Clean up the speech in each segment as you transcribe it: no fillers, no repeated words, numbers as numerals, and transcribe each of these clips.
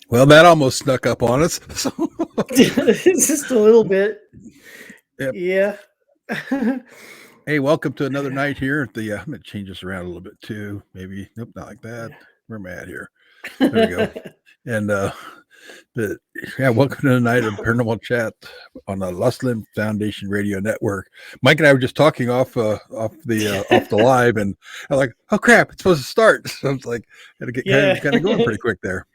Well, that almost snuck up on us. So, Just a little bit. yep. Yeah. Hey, welcome to another night here at the. I'm going to change this around a little bit too. Maybe nope, not like that. Where am I at here? There we go. And but yeah, welcome to the night of Paranormal Chat on the Lustland Foundation Radio Network. Mike and I were just talking off the live, and I'm like, oh crap, it's supposed to start. So it's like had to get Yeah. kind of going pretty quick there.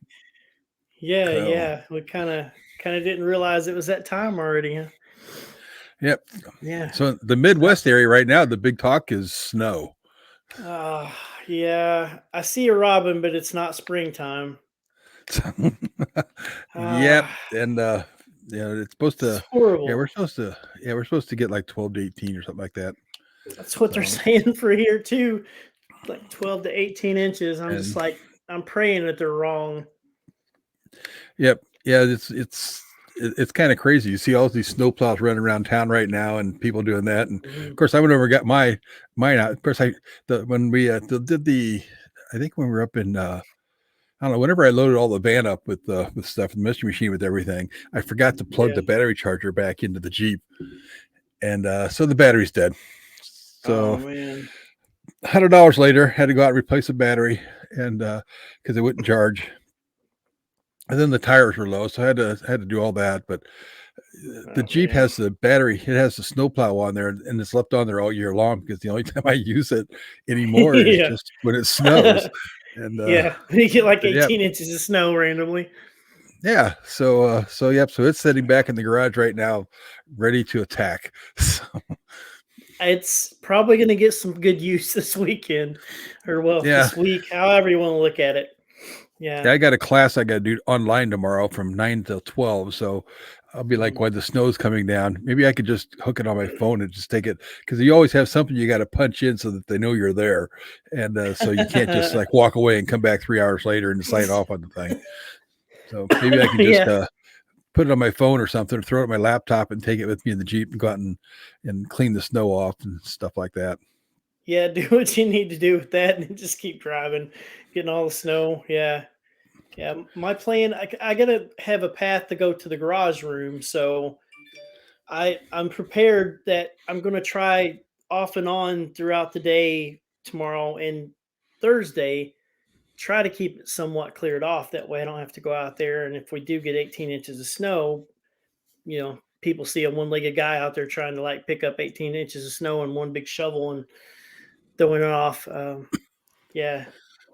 Yeah, So yeah. We kind of didn't realize it was that time already. Huh? yep. Yeah. So the Midwest area right now, the big talk is snow. Uh, yeah. I see a robin, but it's not springtime. Yep, Ah, and it's supposed it's to. Yeah, horrible. we're supposed to get like 12 to 18 or something like that. That's what they're So saying for here too. Like 12 to 18 inches. I'm just and like, I'm praying that they're wrong. yep, yeah, it's kind of crazy. You see all these snowplows running around town right now, and people doing that. And of Mhm. course, I went over and got mine out. Of course, when we did I think when we were up in I don't know. Whenever I loaded all the van up with stuff, the mystery machine with everything, I forgot to plug Yeah. the battery charger back into the Jeep, and so the battery's dead. Oh So man. $100 later, had to go out and replace the battery, and because it wouldn't charge. And then the tires were low, so I had to do all that. But the Oh Jeep man. has the battery; it has the snowplow on there, and it's left on there all year long because the only time I use it anymore is Yeah. just when it snows. And Yeah. You get like yeah, 18 inches of snow randomly. yeah. So yep. So it's sitting back in the garage right now, ready to attack. So, It's probably going to get some good use this weekend, or well, yeah, this week, however you want to look at it. yeah. Yeah. I got a class I got to do online tomorrow from 9 till 12. So I'll be like, Mm. while the snow's coming down, maybe I could just hook it on my phone and just take it because you always have something you got to punch in so that they know you're there, and so you can't just like walk away and come back 3 hours later and sign off on the thing. So maybe I can just Yeah. put it on my phone or something, or throw it on my laptop and take it with me in the Jeep and go out and clean the snow off and stuff like that. Yeah. Do what you need to do with that and just keep driving, getting all the snow. Yeah. Yeah. My plan, I got to have a path to go to the garage room. So I'm prepared that I'm going to try off and on throughout the day tomorrow and Thursday, try to keep it somewhat cleared off. That way I don't have to go out there. And if we do get 18 inches of snow, people see a one-legged guy out there trying to like pick up 18 inches of snow in one big shovel and throwing it off. Yeah.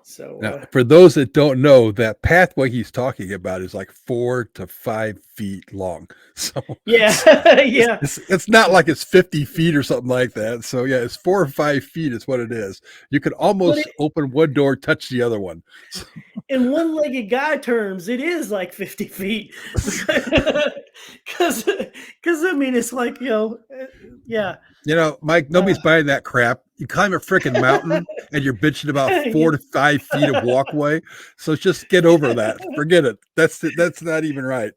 So, Now, for those that don't know, that pathway he's talking about is like 4 to 5 feet long. So yeah. Yeah. it's not like it's 50 feet or something like that. So yeah, it's 4 or 5 feet is what it is. You could But almost open one door, touch the other one. So, in one-legged guy terms, it is like 50 feet. Because I mean, it's like, yeah. Mike, Uh, nobody's buying that crap. You climb a freaking mountain and you're bitching about yeah. 4 to 5 feet of walkway. So just get over that. Forget it. That's not even right.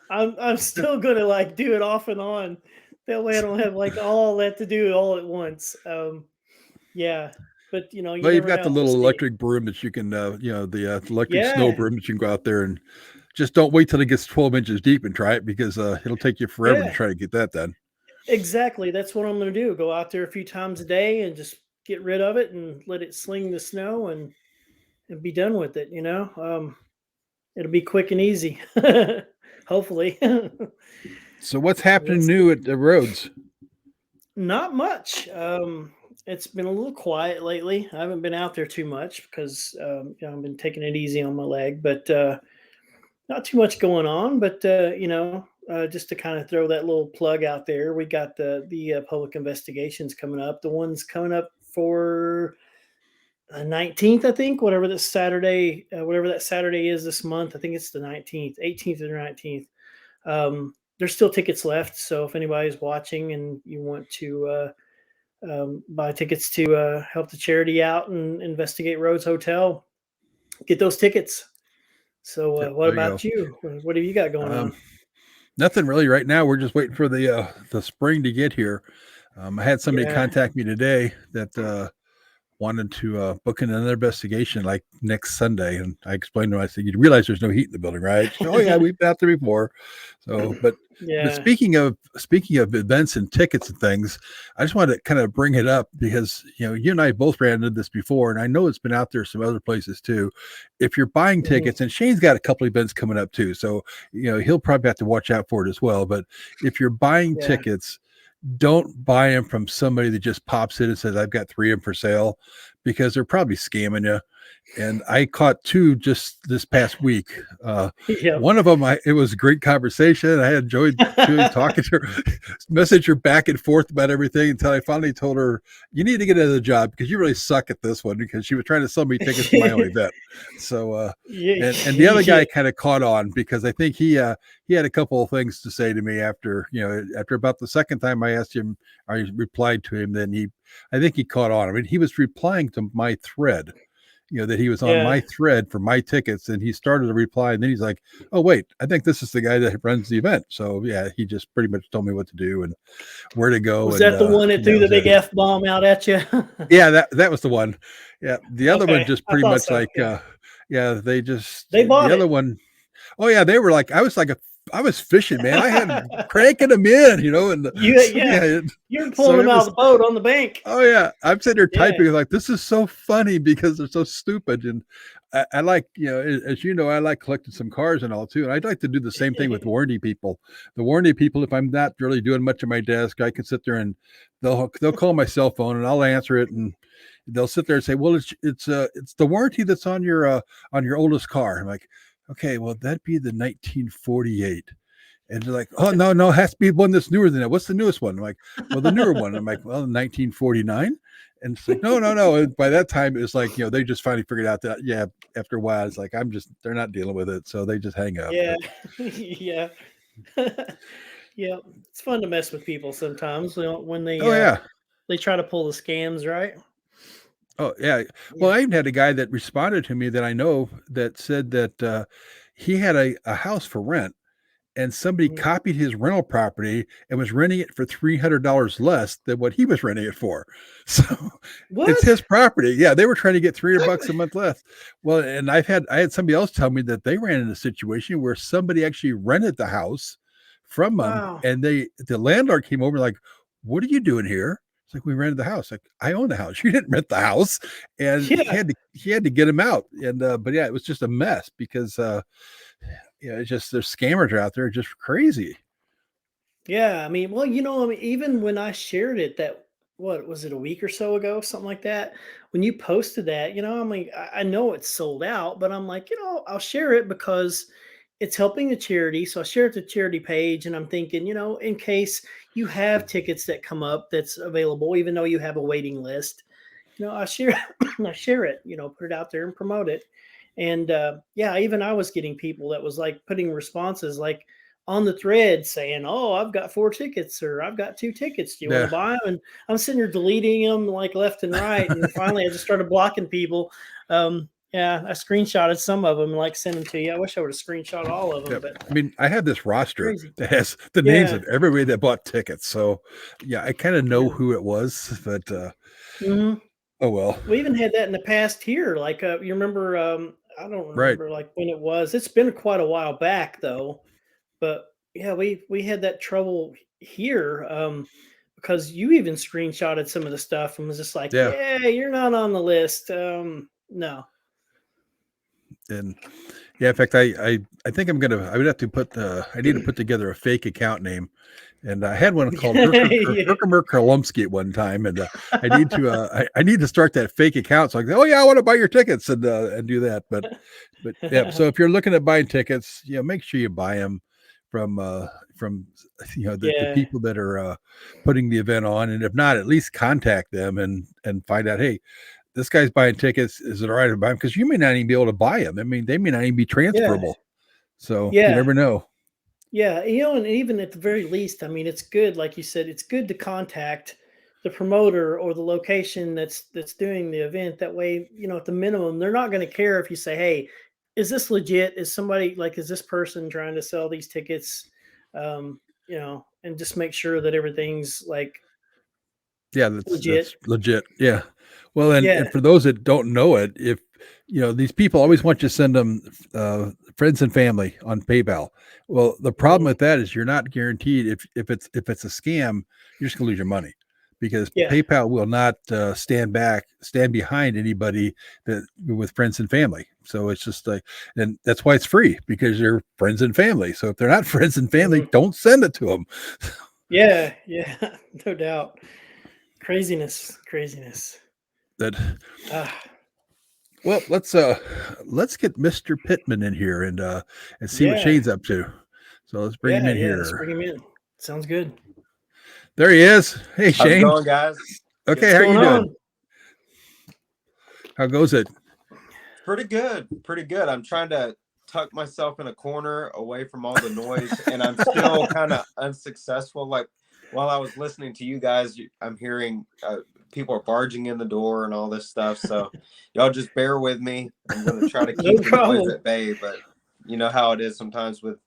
I'm still gonna like do it off and on. That way I don't have like all that to do all at once. Yeah. But you Well, you've never got the know. We'll little see. electric broom that you can, the electric snow Yeah. broom that you can go out there and just don't wait till it gets 12 inches deep and try it because it'll take you forever to Yeah. try to get that done. Exactly. That's what I'm gonna do. Go out there a few times a day and just get rid of it and let it sling the snow and be done with it, it'll be quick and easy. Hopefully. So what's We'll happening see. new at the roads? Not much. It's been a little quiet lately. I haven't been out there too much because I've been taking it easy on my leg, but not too much going on. But just to kind of throw that little plug out there, we got the public investigations coming up. The one's coming up for 19th, I think. Whatever that Saturday is this month. I think it's the 19th, 18th or 19th. There's still tickets left, so if anybody's watching and you want to buy tickets to help the charity out and investigate Rhodes Hotel, get those tickets. So, Yep, what there you go. about you? What have you got going Um, on? Nothing really right now. We're just waiting for the spring to get here. I had somebody Yeah. contact me today that wanted to book in another investigation like next Sunday. And I explained to him, I said, you realize there's no heat in the building, right? She said, oh yeah, we've been out there before. So, but Yeah. speaking of events and tickets and things, I just wanted to kind of bring it up because you and I both ran into this before, and I know it's been out there some other places too. If you're buying Mhm. tickets, and Shane's got a couple events coming up too, so he'll probably have to watch out for it as well. But if you're buying Yeah. tickets, don't buy them from somebody that just pops in and says, I've got 3 of them for sale, because they're probably scamming you. And I caught 2 just this past week. Yep. One of them, it was a great conversation. I enjoyed talking to her, message her back and forth about everything until I finally told her, you need to get another job because you really suck at this one, because she was trying to sell me tickets to my own event. So, Yeah. and the other guy kind of caught on because I think he had a couple of things to say to me after, after about the second time I asked him, I replied to him, then I think he caught on. I mean, he was replying to my thread, that he was on Yeah. my thread for my tickets, and he started to reply, and then he's like, oh wait, I think this is the guy that runs the event. So yeah, he just pretty much told me what to do and where to go, Was and that the one that that threw the was it. big F bomb out at you? Yeah, that was the one. Yeah, the other one Okay, just I pretty thought much so. like Yeah, yeah, they just they the bought other it. one. Oh yeah, they were like, I was fishing, man. I had cranking them in, and so, Yeah, yeah, you're pulling so them it out of was. the boat on the bank. Oh yeah, I'm sitting there Yeah. typing like this is so funny because they're so stupid, and I like as you know, I like collecting some cars and all too, and I'd like to do the same thing with warranty people. The warranty people, if I'm not really doing much at my desk, I can sit there and they'll call my cell phone and I'll answer it, and they'll sit there and say, well, it's the warranty that's on your oldest car. I'm like, okay, well that'd be the 1948. And they're like, oh, no, no, it has to be one that's newer than that. What's the newest one? I'm like, well, the newer one. I'm like, well, 1949. And it's like, no, no, no. And by that time, it's like, they just finally figured out that, yeah, after a while, it's like, they're not dealing with it. So they just hang up. Yeah. But, Yeah. Yeah. It's fun to mess with people sometimes, when oh, yeah. they try to pull the scams, right? Oh, yeah. Well, Yeah. I even had a guy that responded to me that I know that said that he had a house for rent, and somebody Mhm. copied his rental property and was renting it for $300 less than what he was renting it for. So it's What? his property. Yeah, they were trying to get $300 a month less. Well, and I had somebody else tell me that they ran in a situation where somebody actually rented the house from them, Wow. and the landlord came over like, "What are you doing here?" It's like, "We rented the house." Like, "I own the house. You didn't rent the house." And Yeah. he had to get him out. And but yeah, it was just a mess because it's just there's scammers out there just crazy. Yeah, I mean, well, I mean, even when I shared it, that what was it, a week or so ago, something like that. When you posted that, I mean, I know it's sold out, but I'm like, I'll share it because it's helping the charity. So I share it to the charity page, and I'm thinking, in case you have tickets that come up that's available, even though you have a waiting list, I share I share it, put it out there and promote it. And yeah, even I was getting people that was like putting responses like on the thread saying, "Oh, I've got 4 tickets, or I've got 2 tickets. Do you want to Yeah. buy them?" And I'm sitting there deleting them like left and right. And finally, I just started blocking people. Yeah, I screenshotted some of them and like sent them to you. I wish I would have screenshot all of them, Yep. but I mean, I had this roster crazy. that has the names Yeah, of everybody that bought tickets. So yeah, I kind of know yeah. who it was, but Mhm. oh well. We even had that in the past here. Like, you remember? I don't Right. remember like when it was. It's been quite a while back though. But yeah, we had that trouble here, because you even screenshotted some of the stuff and was just like, Yeah. "Yeah, you're not on the list." No. And yeah, in fact, I think I would have to I need to put together a fake account name. And I had one called Yeah. Herkimer Kralumski at one time, and I need to start that fake account. So I go, oh yeah, I want to buy your tickets and do that. But yeah, so if you're looking at buying tickets, make sure you buy them from from the Yeah. people that are putting the event on, and if not, at least contact them and find out, hey, this guy's buying tickets. Is it all right to buy them? Because you may not even be able to buy them. I mean, they may not even be Yeah. transferable. So you Yeah. never know. Yeah, and even at the very least, I mean, it's good, like you said, it's good to contact the promoter or the location that's doing the event. That way, at the minimum, they're not going to care if you say, "Hey, is this legit? Is this person trying to sell these tickets?" And just make sure that everything's like Yeah, legit. that's legit. Yeah. Well, and Yeah. for those that don't know it, if these people always want you to send them friends and family on PayPal. Well, the problem Mhm. with that is you're not guaranteed if it's a scam, you're just gonna lose your money because Yeah. PayPal will not stand behind anybody that with friends and family. So it's just like, and that's why it's free because you're friends and family. So if they're not friends and family, Mhm. don't send it to them. Yeah. Yeah. No doubt. Craziness. Craziness. That Ah, Well, let's get Mr. Pittman in here and see what yeah. Shane's up to. So let's bring him Yeah. in Yeah. Let's bring here. him in. Sounds good. There he is. Hey How's it Shane. going, guys? Good Okay, What's how to are going you see you. doing? on? How goes it? Pretty good. Pretty good. I'm trying to tuck myself in a corner away from all the noise, and I'm still kind of unsuccessful. Like while I was listening to you guys, I'm hearing people are barging in the door and all this stuff. So y'all just bear with me. I'm going to try to No keep the noise problem. at bay, but you know how it is sometimes with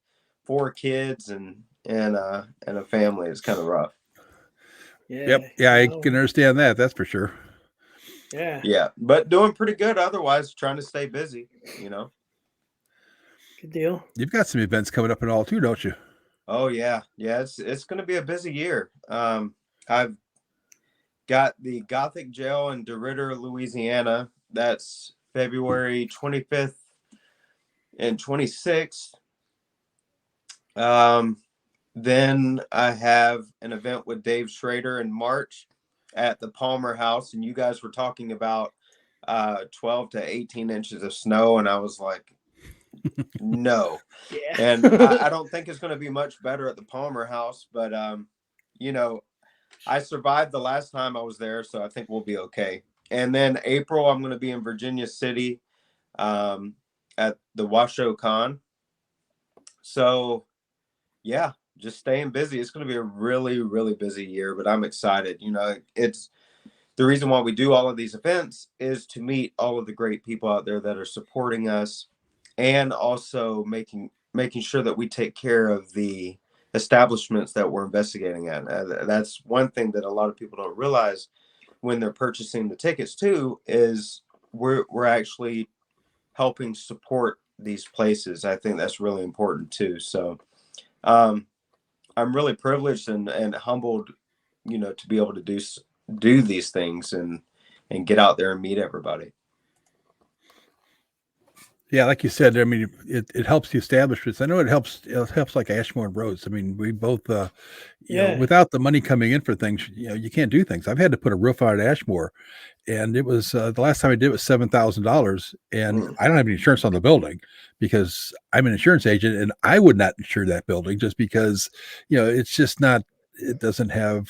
4 kids and a family. It's kind of rough. Yep. Yeah. Yeah, I can No. understand that. That's for sure. Yeah. Yeah, but doing pretty good otherwise, trying to stay busy, you know. Good deal. You've got some events coming up and all too, don't you? Oh yeah, yeah. It's going to be a busy year. I've got the Gothic Jail in DeRidder, Louisiana. That's February 25th and 26th. Um, then I have an event with Dave Schrader in March at the Palmer House, and you guys were talking about 12 to 18 inches of snow, and I was like, no. And Yeah. I don't think it's going to be much better at the Palmer House, but you know, I survived the last time I was there, so I think we'll be okay. And then April, I'm going to be in Virginia City um, at the Washoe Con. So yeah, just staying busy. It's going to be a really, really busy year, but I'm excited. You know, it's the reason why we do all of these events is to meet all of the great people out there that are supporting us, and also making sure that we take care of the establishments that we're investigating at. That's one thing that a lot of people don't realize when they're purchasing the tickets too, is we're actually helping support these places. I think that's really important too. So um, I'm really privileged and humbled, you know, to be able to do these things and get out there and meet everybody. Yeah, like you said, I mean, it helps the establishments. I know it helps like Ashmore and Rhodes. I mean, we both Yeah. without the money coming in for things, you can't do things. I've had to put a roof on at Ashmore, and it was the last time I did it was $7,000, and Mm, I don't have any insurance on the building because I'm an insurance agent, and I would not insure that building just because it's just not. It doesn't have.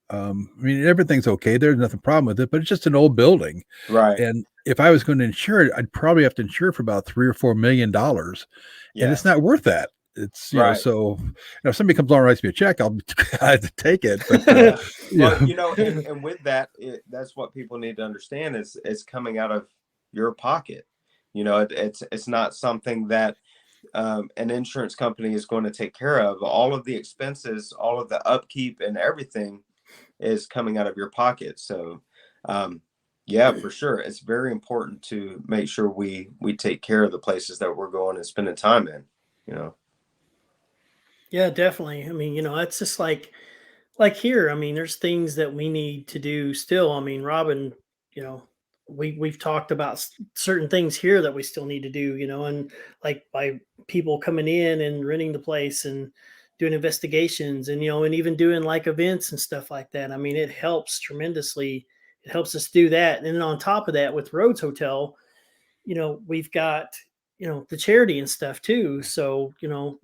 I mean, everything's okay. There's nothing problem with it, but it's just an old building, right. and if I was going to insure it, I'd probably have to insure for about $3 or $4 million, and Yeah. it's not worth that. It's Right. so if somebody comes along and writes me a check, I'll I have to take it. But Yeah. Well, yeah, you know, and with that, that's what people need to understand is it's coming out of your pocket. You know, it's not something that an insurance company is going to take care of. All of the expenses, all of the upkeep, and everything is coming out of your pocket. So, um, yeah, for sure, it's very important to make sure we take care of the places that we're going and spending time in. You know. Yeah, definitely. I mean, it's just like here. I mean, there's things that we need to do still. I mean, Robin, you know, we've talked about certain things here that we still need to do, and like by people coming in and renting the place and doing investigations and and even doing like events and stuff like that. I mean, it helps tremendously. It helps us do that. And then on top of that, with Rhodes Hotel, we've got, the charity and stuff too. So,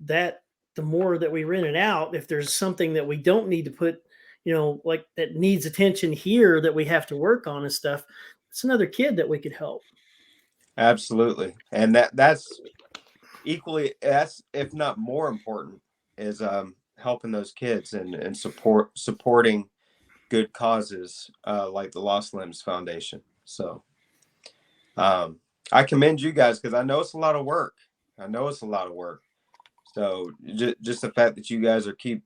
that the more that we rent it out, if there's something that we don't need to put, like that needs attention here that we have to work on and stuff, it's another kid that we could help. Absolutely, and that's equally, that's if not more important, is helping those kids and supporting good causes like the Lost Limbs Foundation. So um, I commend you guys because I know it's a lot of work. I know it's a lot of work. So just the fact that you guys are keep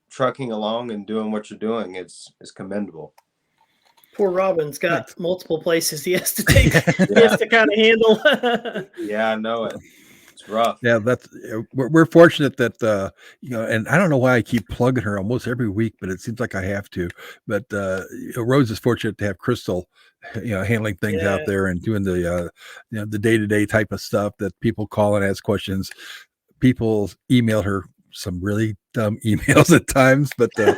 trucking along and doing what you're doing, it's commendable. Poor Robin's got Like- multiple places he has to take. He has to kind of handle. Yeah, I know it. It's rough. Yeah, that's we're fortunate that and I don't know why I keep plugging her almost every week, but it seems like I have to. But Rose is fortunate to have Crystal, handling things out Yeah. there and doing the the day-to-day type of stuff that people call and ask questions. People email her some really dumb emails at times, but that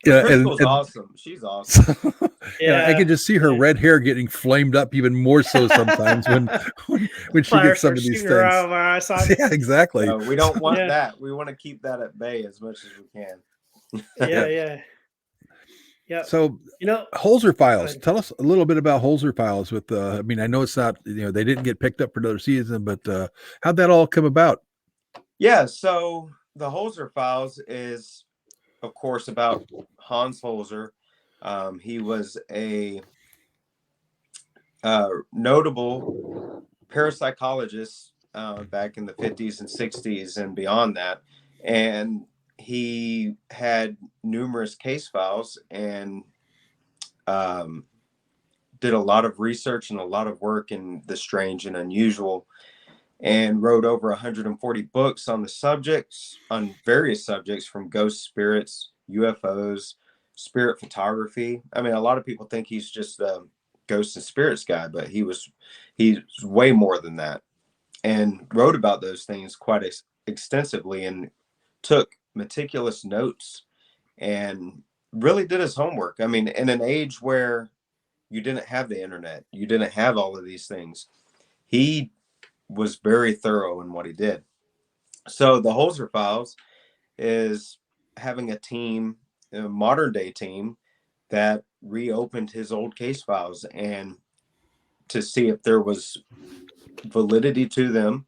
Crystal's awesome. She's awesome. and I can just see her red hair getting flamed up even more so sometimes when she gets some of these things. Yeah, exactly. No, we don't want that. We want to keep that at bay as much as we can. Yeah. So, Holzer Files. Tell us a little bit about Holzer Files. With, I mean, I know it's not, they didn't get picked up for another season, but how'd that all come about? Yeah, so the Holzer Files is, of course, about Hans Holzer. He was a notable parapsychologist back in the 50s and 60s and beyond that. And he had numerous case files and did a lot of research and a lot of work in the strange and unusual, and wrote over 140 books on the subjects, on various subjects, from ghost spirits, UFOs, spirit photography. I mean, a lot of people think he's just a ghosts and spirits guy, but he's way more than that, and wrote about those things quite extensively, and took meticulous notes and really did his homework. I mean, in an age where you didn't have the internet, you didn't have all of these things, he was very thorough in what he did. So the Holzer Files is having a team, a modern day team, that reopened his old case files and to see if there was validity to them,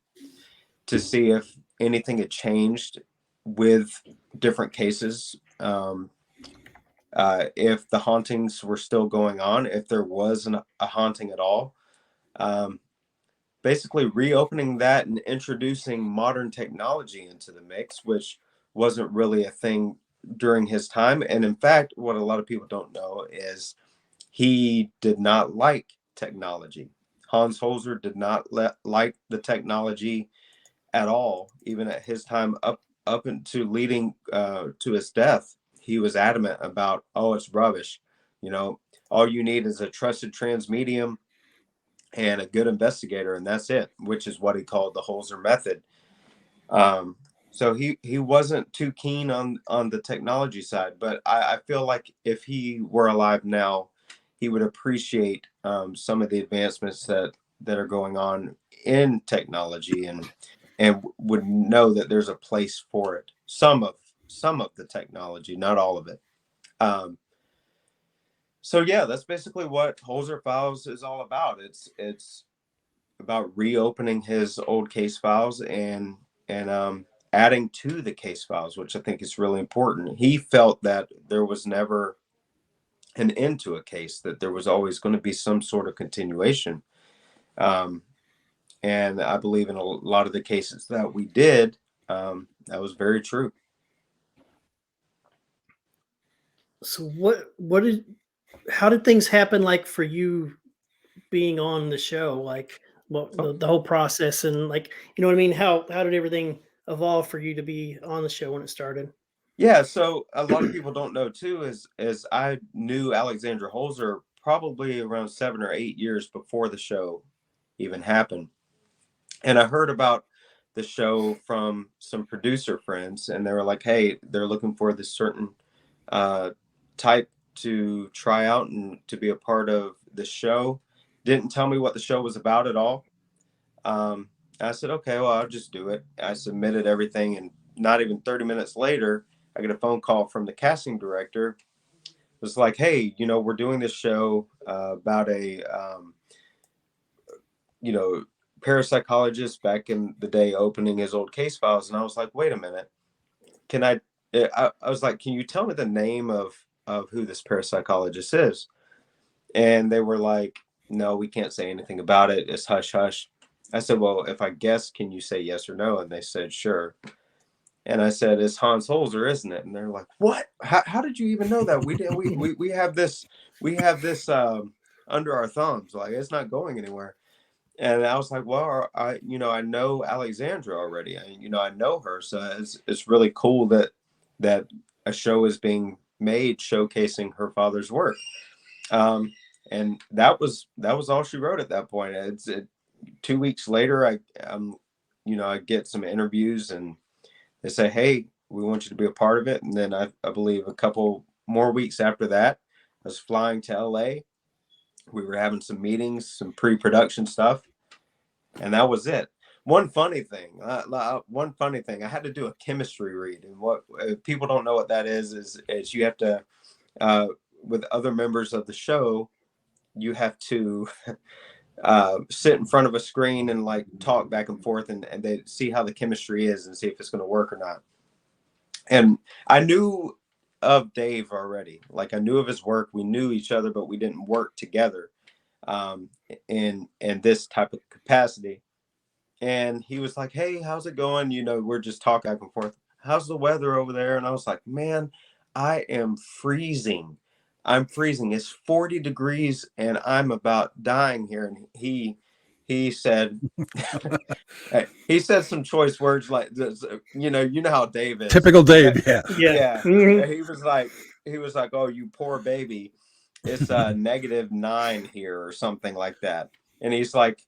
to see if anything had changed with different cases, if the hauntings were still going on, if there was a haunting at all. Basically reopening that and introducing modern technology into the mix, which wasn't really a thing during his time. And in fact, what a lot of people don't know is he did not like technology. Hans Holzer did not like the technology at all, even at his time up into leading to his death. He was adamant about, oh, it's rubbish. All you need is a trusted transmedium and a good investigator, and that's it, which is what he called the Holzer method. So he wasn't too keen on the technology side, but I feel like if he were alive now, he would appreciate some of the advancements that are going on in technology, and would know that there's a place for it. Some of the technology, not all of it. So yeah, that's basically what Holzer Files is all about. It's about reopening his old case files and adding to the case files, which I think is really important. He felt that there was never an end to a case, that there was always going to be some sort of continuation. And I believe in a lot of the cases that we did, that was very true. So how did things happen, like, for you being on the show? Like, the whole process, and, like, you know what I mean? How did everything evolve for you to be on the show when it started? Yeah, so a lot of people don't know too is I knew Alexandra Holzer probably around 7 or 8 years before the show even happened. And I heard about the show from some producer friends, and they were like, hey, they're looking for this certain type to try out and to be a part of the show. Didn't tell me what the show was about at all. I said, okay, well, I'll just do it. I submitted everything, and not even 30 minutes later, I get a phone call from the casting director. It was like, hey, we're doing this show about a, parapsychologist back in the day opening his old case files. And I was like, wait a minute. I was like, can you tell me the name of who this parapsychologist is? And they were like, no, we can't say anything about it. It's hush hush. I said, well, if I guess, can you say yes or no? And they said, sure. And I said, it's Hans Holzer, isn't it? And they're like, what? How did you even know that? We have this under our thumbs. Like, it's not going anywhere. And I was like, well, I know Alexandra already. I know her. So it's really cool that a show is being made showcasing her father's work. And that was all she wrote at that point. 2 weeks later, I get some interviews, and they say, hey, we want you to be a part of it. And then I believe a couple more weeks after that, I was flying to LA. We were having some meetings, some pre-production stuff, and that was it. One funny thing, I had to do a chemistry read. And what people don't know what that is you have to, with other members of the show, you have to sit in front of a screen and like talk back and forth, and they see how the chemistry is and see if it's going to work or not. And I knew of Dave already. Like, I knew of his work. We knew each other, but we didn't work together in this type of capacity. And he was like, hey, how's it going? We're just talking back and forth. How's the weather over there? And I was like, man, I am freezing. I'm freezing. It's 40 degrees and I'm about dying here. And he said, he said some choice words like this, you know how Dave is. Typical Dave. Yeah. Yeah. Mm-hmm. He was like, oh, you poor baby. It's -9 here or something like that. And he's like,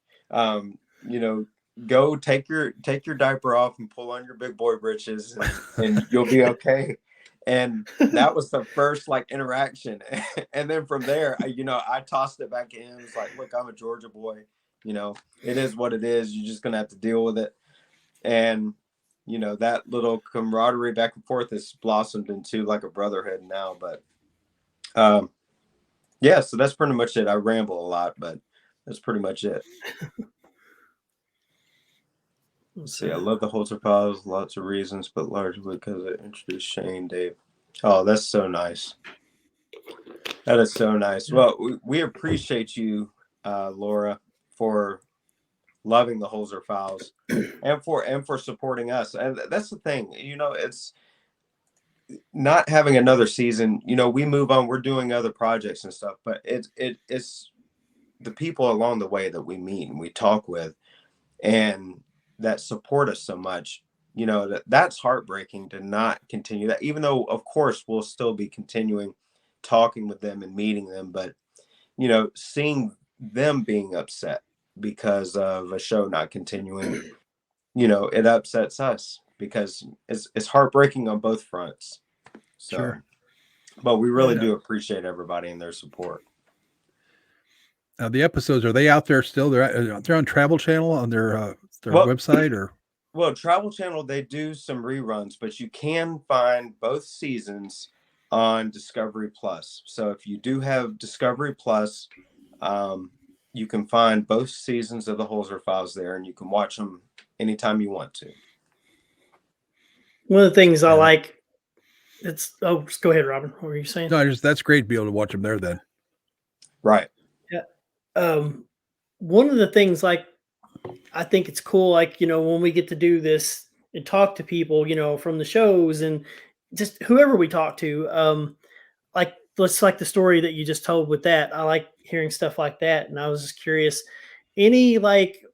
go take your diaper off and pull on your big boy britches, and you'll be okay. And that was the first like interaction. And then from there, I tossed it back at him. It's like, look, I'm a Georgia boy. It is what it is. You're just gonna have to deal with it. And that little camaraderie back and forth has blossomed into like a brotherhood now. But yeah, so that's pretty much it. I ramble a lot, but that's pretty much it. Let's see, I love the Holzer Files, lots of reasons, but largely because it introduced Shane, Dave. Oh, that's so nice. That is so nice. Well, we appreciate you, Laura, for loving the Holzer Files and for supporting us. And that's the thing, it's not having another season. We move on, we're doing other projects and stuff, but it's the people along the way that we meet and we talk with and that support us so much, that's heartbreaking to not continue that, even though of course we'll still be continuing talking with them and meeting them. But seeing them being upset because of a show not continuing, it upsets us because it's heartbreaking on both fronts. So Sure. But we really do appreciate everybody and their support. Now, the episodes, are they out there still? They're on Travel Channel on their website, or? Well, Travel Channel, they do some reruns, but you can find both seasons on Discovery Plus. So if you do have Discovery Plus, you can find both seasons of the Holzer Files there, and you can watch them anytime you want to. One of the things I like, just go ahead, Robin. What were you saying? No, that's great to be able to watch them there then. Right. Yeah. One of the things, like, I think it's cool, like, when we get to do this and talk to people, from the shows and just whoever we talk to, like, let's like the story that you just told with that. I like hearing stuff like that. And I was just curious, any like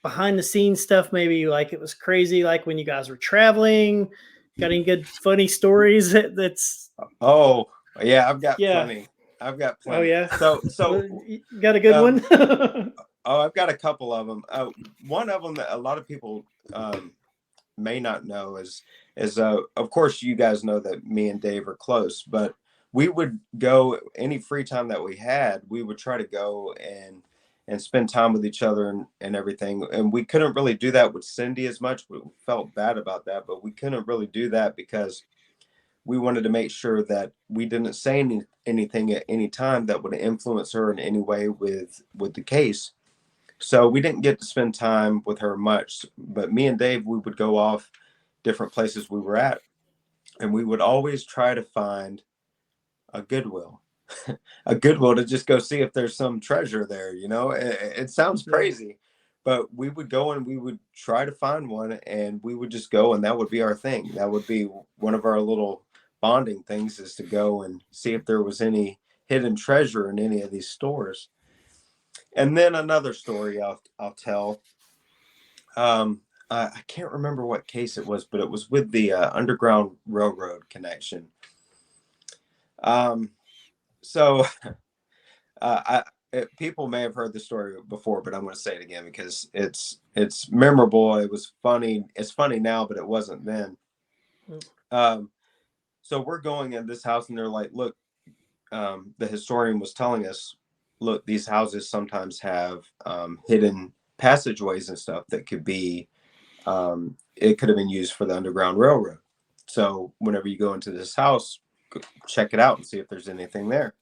behind the scenes stuff, maybe like it was crazy, like when you guys were traveling, got any good funny stories that's. Oh yeah, I've got plenty. Oh yeah. So you got a good one? Oh, I've got a couple of them. One of them that a lot of people may not know is of course you guys know that me and Dave are close, but we would go any free time that we had, we would try to go and spend time with each other and everything. And we couldn't really do that with Cindy as much. We felt bad about that, but we couldn't really do that because we wanted to make sure that we didn't say anything at any time that would influence her in any way with the case. So we didn't get to spend time with her much, but me and Dave, we would go off different places we were at, and we would always try to find a Goodwill, to just go see if there's some treasure there. It sounds crazy, but we would go and we would try to find one, and we would just go, and that would be our thing. That would be one of our little bonding things, is to go and see if there was any hidden treasure in any of these stores. And then another story I'll tell. I can't remember what case it was, but it was with the Underground Railroad connection. So people may have heard the story before, but I'm going to say it again because it's memorable. It was funny. It's funny now, but it wasn't then. So we're going in this house, and they're like, look, the historian was telling us, look, these houses sometimes have hidden passageways and stuff that could be, it could have been used for the Underground Railroad. So whenever you go into this house, check it out and see if there's anything there.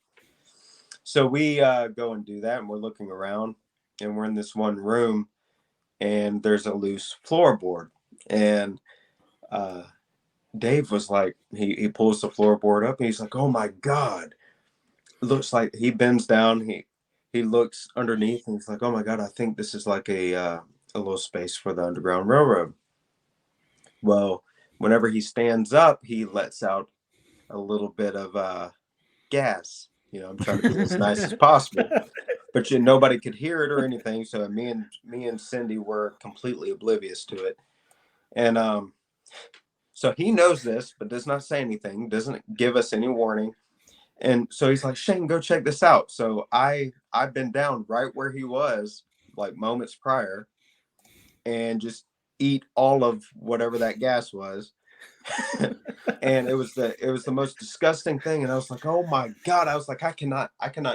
So we go and do that, and we're looking around, and we're in this one room, and there's a loose floorboard. And Dave was like, he pulls the floorboard up, and he's like, oh my God. It looks like, he bends down, he looks underneath, and he's like, oh my God, I think this is like a little space for the Underground Railroad. Well, whenever he stands up, he lets out a little bit of gas. You know, I'm trying to be as nice as possible, but nobody could hear it or anything. So me and Cindy were completely oblivious to it. And so he knows this, but does not say anything, doesn't give us any warning. And so he's like, Shane, go check this out. So I've been down right where he was, like moments prior, and just eat all of whatever that gas was. And it was the most disgusting thing. And I was like, oh my God. I was like, I cannot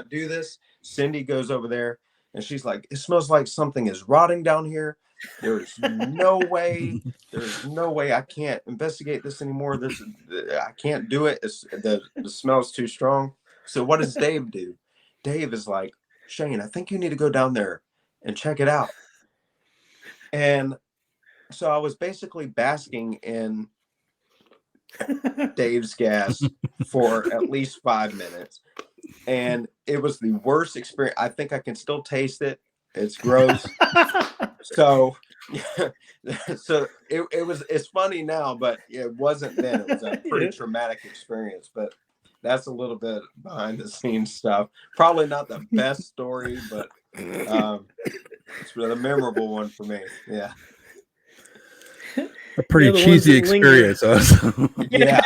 do this. Cindy goes over there, and she's like, it smells like something is rotting down here. There's no way I can't investigate this anymore. I can't do it. The smell's too strong. So what does Dave do? Dave is like, Shane, I think you need to go down there and check it out. And so I was basically basking in Dave's gas for at least 5 minutes, and it was the worst experience. I think I can still taste it. It's gross. So it's funny now, but it wasn't then. It was a pretty traumatic experience, but that's a little bit behind the scenes stuff. Probably not the best story, but it's a memorable one for me. Yeah. A pretty cheesy experience. Yeah.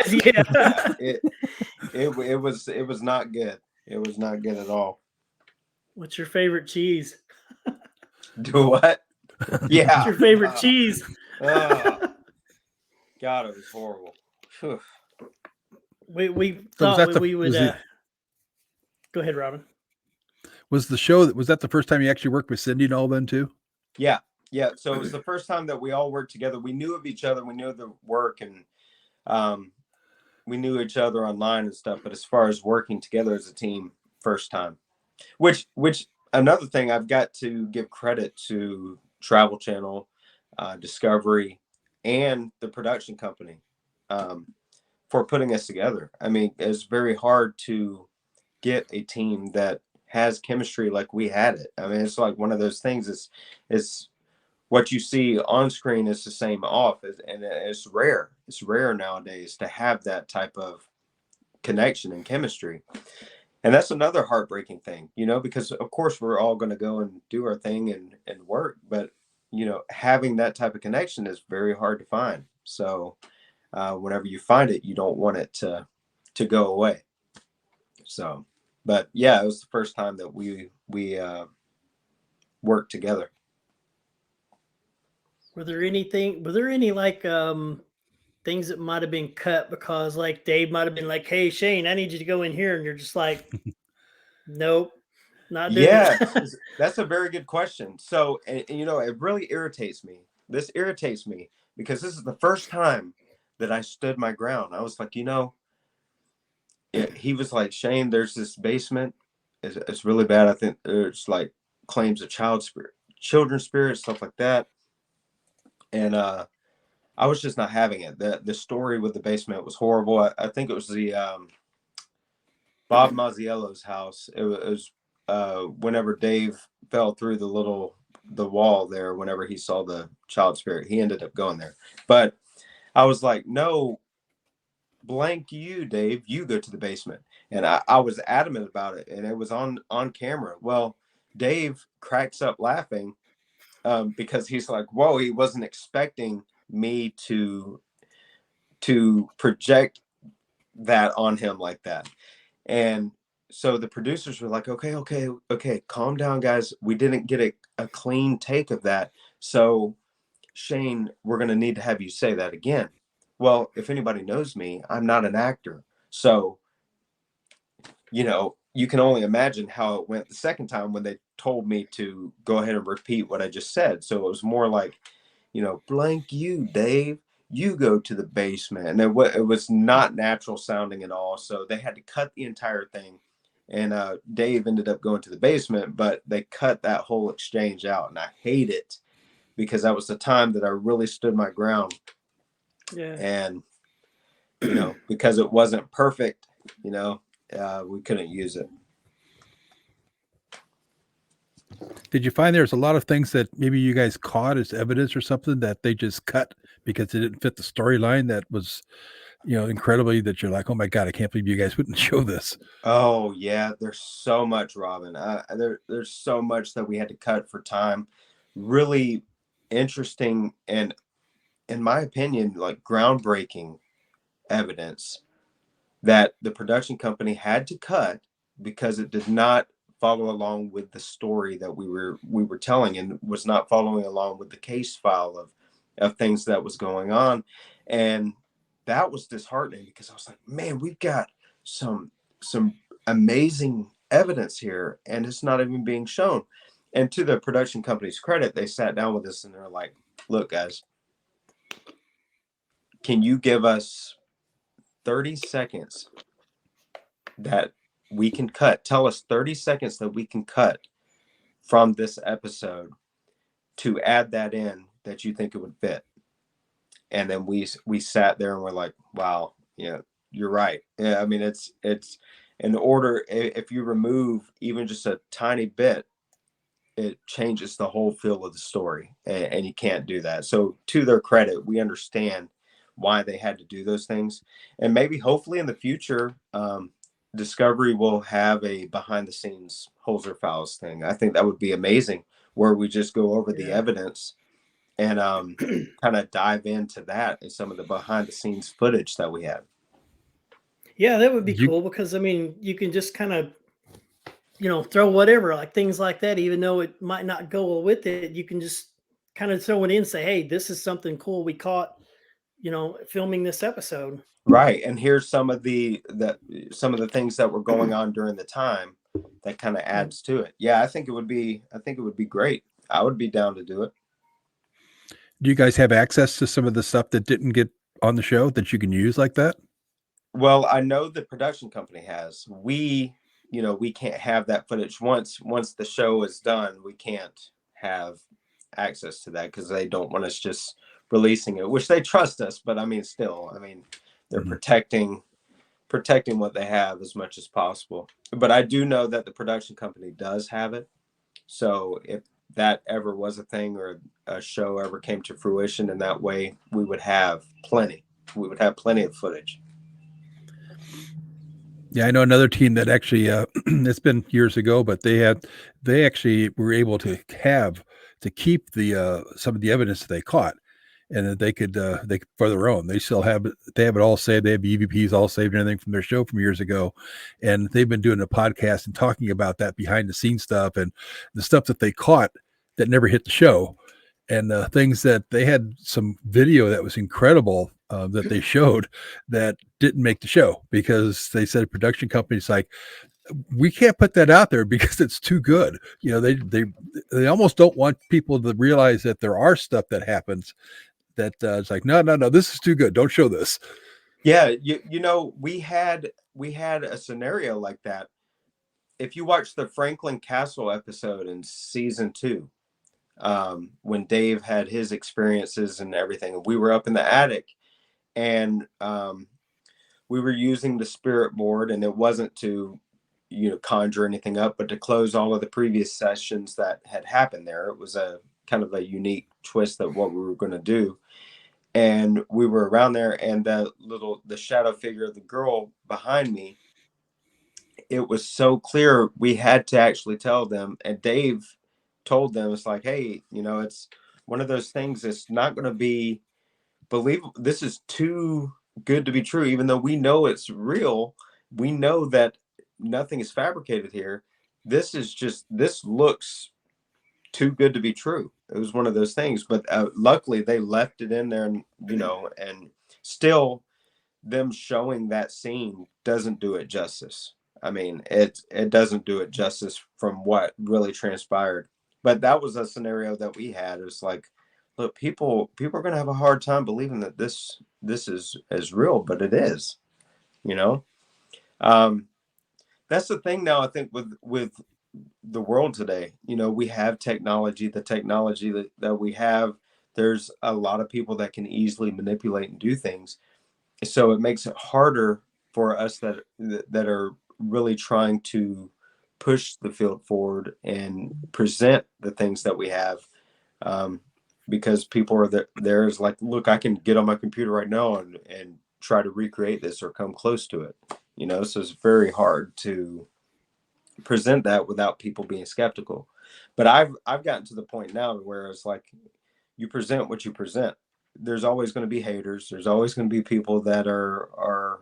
It was not good. It was not good at all. What's your favorite cheese? Do what? Yeah. What's your favorite cheese? God, it was horrible. We thought we would. Go ahead, Robin. Was that the first time you actually worked with Cindy and all then too? Yeah. Yeah, so it was the first time that we all worked together. We knew of each other. We knew the work, and we knew each other online and stuff. But as far as working together as a team, first time. Which another thing, I've got to give credit to Travel Channel, Discovery, and the production company for putting us together. I mean, it's very hard to get a team that has chemistry like we had it. I mean, it's like one of those things. It's what you see on screen is the same off, and it's rare. It's rare nowadays to have that type of connection and chemistry. And that's another heartbreaking thing, because of course we're all going to go and do our thing and work, but having that type of connection is very hard to find. So whenever you find it, you don't want it to go away. So, but yeah, it was the first time that we worked together. Were there any like things that might have been cut because like Dave might have been like, hey Shane, I need you to go in here, and you're just like, nope, not doing it? That's a very good question. So and it really irritates me. This irritates me because this is the first time that I stood my ground. I was like, he was like, Shane, there's this basement. It's really bad. I think there's like claims of children's spirit, stuff like that. And I was just not having it. The story with the basement was horrible. I think it was the Bob Mazziello's house. It was whenever Dave fell through the little the wall there whenever he saw the child spirit. He ended up going there. But I was like, no, blank you, Dave, you go to the basement. And I was adamant about it, and it was on camera. Well, Dave cracks up laughing because he's like, whoa, he wasn't expecting me to project that on him like that. And so the producers were like, okay, calm down, guys. We didn't get a clean take of that. So Shane, we're going to need to have you say that again. Well, if anybody knows me, I'm not an actor. So, you can only imagine how it went the second time when they told me to go ahead and repeat what I just said. So it was more like, blank you, Dave, you go to the basement. And it was not natural sounding at all. So they had to cut the entire thing. And Dave ended up going to the basement, but they cut that whole exchange out. And I hate it because that was the time that I really stood my ground. Yeah. And, because it wasn't perfect, we couldn't use it. Did you find there's a lot of things that maybe you guys caught as evidence or something that they just cut because it didn't fit the storyline that was, incredibly, that you're like, oh my God, I can't believe you guys wouldn't show this? Oh yeah, there's so much, Robin. There's so much that we had to cut for time. Really interesting and, in my opinion, like groundbreaking evidence that the production company had to cut because it did not follow along with the story that we were telling, and was not following along with the case file of things that was going on. And that was disheartening because I was like, man, we've got some amazing evidence here and it's not even being shown. And to the production company's credit, they sat down with us and they're like, look, guys, can you give us 30 seconds that we can cut? Tell us 30 seconds that we can cut from this episode to add that in that you think it would fit. And then we sat there and we're like, wow, yeah, you're right. Yeah, I mean, it's in order, if you remove even just a tiny bit, it changes the whole feel of the story, and you can't do that. So to their credit, we understand why they had to do those things. And maybe hopefully in the future, Discovery will have a behind the scenes Holzer Files thing. I think that would be amazing, where we just go over the evidence and kind of dive into that and some of the behind the scenes footage that we have. Yeah, that would be cool because, I mean, you can just kind of, throw whatever, like things like that, even though it might not go with it, you can just kind of throw it in and say, hey, this is something cool we caught, filming this episode. Right. And here's some of the things that were going on during the time that kind of adds to it. Yeah, I think it would be great. I would be down to do it. Do you guys have access to some of the stuff that didn't get on the show that you can use like that? Well, I know the production company has. We can't have that footage once the show is done. We can't have access to that because they don't want us just releasing it, which they trust us. But I mean, still, they're protecting what they have as much as possible. But I do know that the production company does have it. So if that ever was a thing or a show ever came to fruition in that way, we would have plenty. We would have plenty of footage. Yeah, I know another team that actually, it's been years ago, but they actually were able to keep the some of the evidence that they caught, and that they could for their own. They still have it. They have it all saved. They have EVPs all saved and everything from their show from years ago, and they've been doing a podcast and talking about that behind the scenes stuff and the stuff that they caught that never hit the show, and things that they had some video that was incredible that they showed that didn't make the show because they said production companies like, we can't put that out there because it's too good. They almost don't want people to realize that there are stuff that happens that it's like, no, this is too good. Don't show this. Yeah, we had a scenario like that. If you watch the Franklin Castle episode in season 2, when Dave had his experiences and everything, we were up in the attic, and we were using the spirit board, and it wasn't to, conjure anything up, but to close all of the previous sessions that had happened there. It was a kind of a unique twist of what we were going to do. And we were around there, and the shadow figure of the girl behind me, it was so clear we had to actually tell them. And Dave told them, it's like, hey, it's one of those things that's not going to be believable. This is too good to be true. Even though we know it's real, we know that nothing is fabricated here. This looks too good to be true. It was one of those things, but luckily they left it in there, and and still them showing that scene doesn't do it justice. I mean, it doesn't do it justice from what really transpired. But that was a scenario that we had. It was like, look, people are going to have a hard time believing that this is real, but it is. That's the thing now. I think with the world today, we have technology. The technology that we have, there's a lot of people that can easily manipulate and do things. So it makes it harder for us that are really trying to push the field forward and present the things that we have, because people are there's like, look, I can get on my computer right now and try to recreate this or come close to it. So it's very hard to present that without people being skeptical. But I've gotten to the point now where it's like, you present what you present. There's always going to be haters. There's always going to be people that are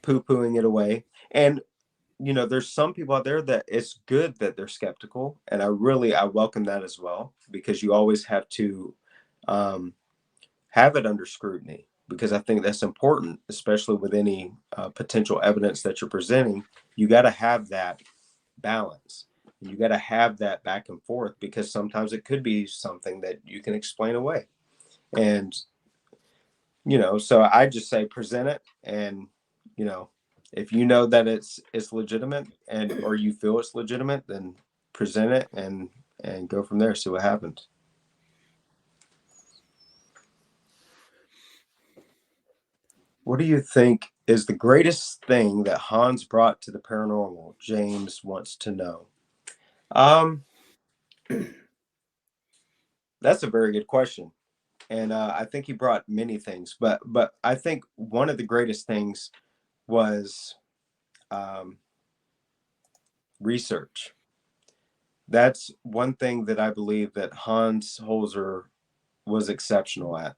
poo-pooing it away. And there's some people out there that it's good that they're skeptical, and I welcome that as well, because you always have to have it under scrutiny, because I think that's important, especially with any potential evidence that you're presenting. You got to have that balance. You got to have that back and forth, because sometimes it could be something that you can explain away. And, so I just say present it. And, if you know that it's legitimate, or you feel it's legitimate, then present it and go from there. See what happens. What do you think is the greatest thing that Hans brought to the paranormal? James wants to know. That's a very good question. And I think he brought many things, but I think one of the greatest things was research. That's one thing that I believe that Hans Holzer was exceptional at.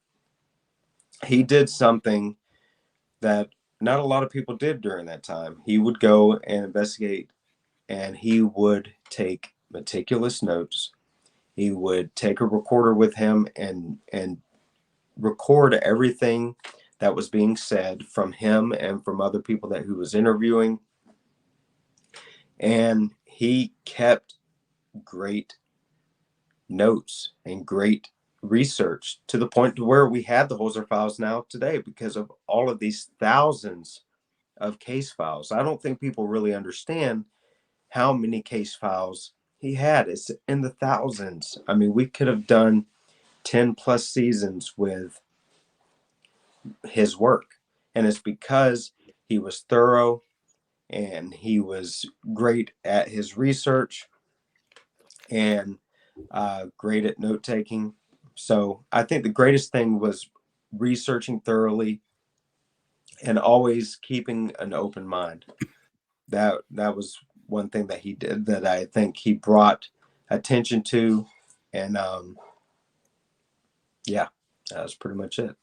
He did something that not a lot of people did during that time. He would go and investigate, and he would take meticulous notes. He would take a recorder with him and record everything that was being said from him and from other people that he was interviewing. And he kept great notes and great research, to the point to where we have the Holzer Files now today, because of all of these thousands of case files. I don't think people really understand how many case files he had. It's in the thousands. I mean, we could have done 10 plus seasons with his work. And it's because he was thorough and he was great at his research and great at note taking. So I think the greatest thing was researching thoroughly and always keeping an open mind. That was one thing that he did that I think he brought attention to. And yeah, that was pretty much it.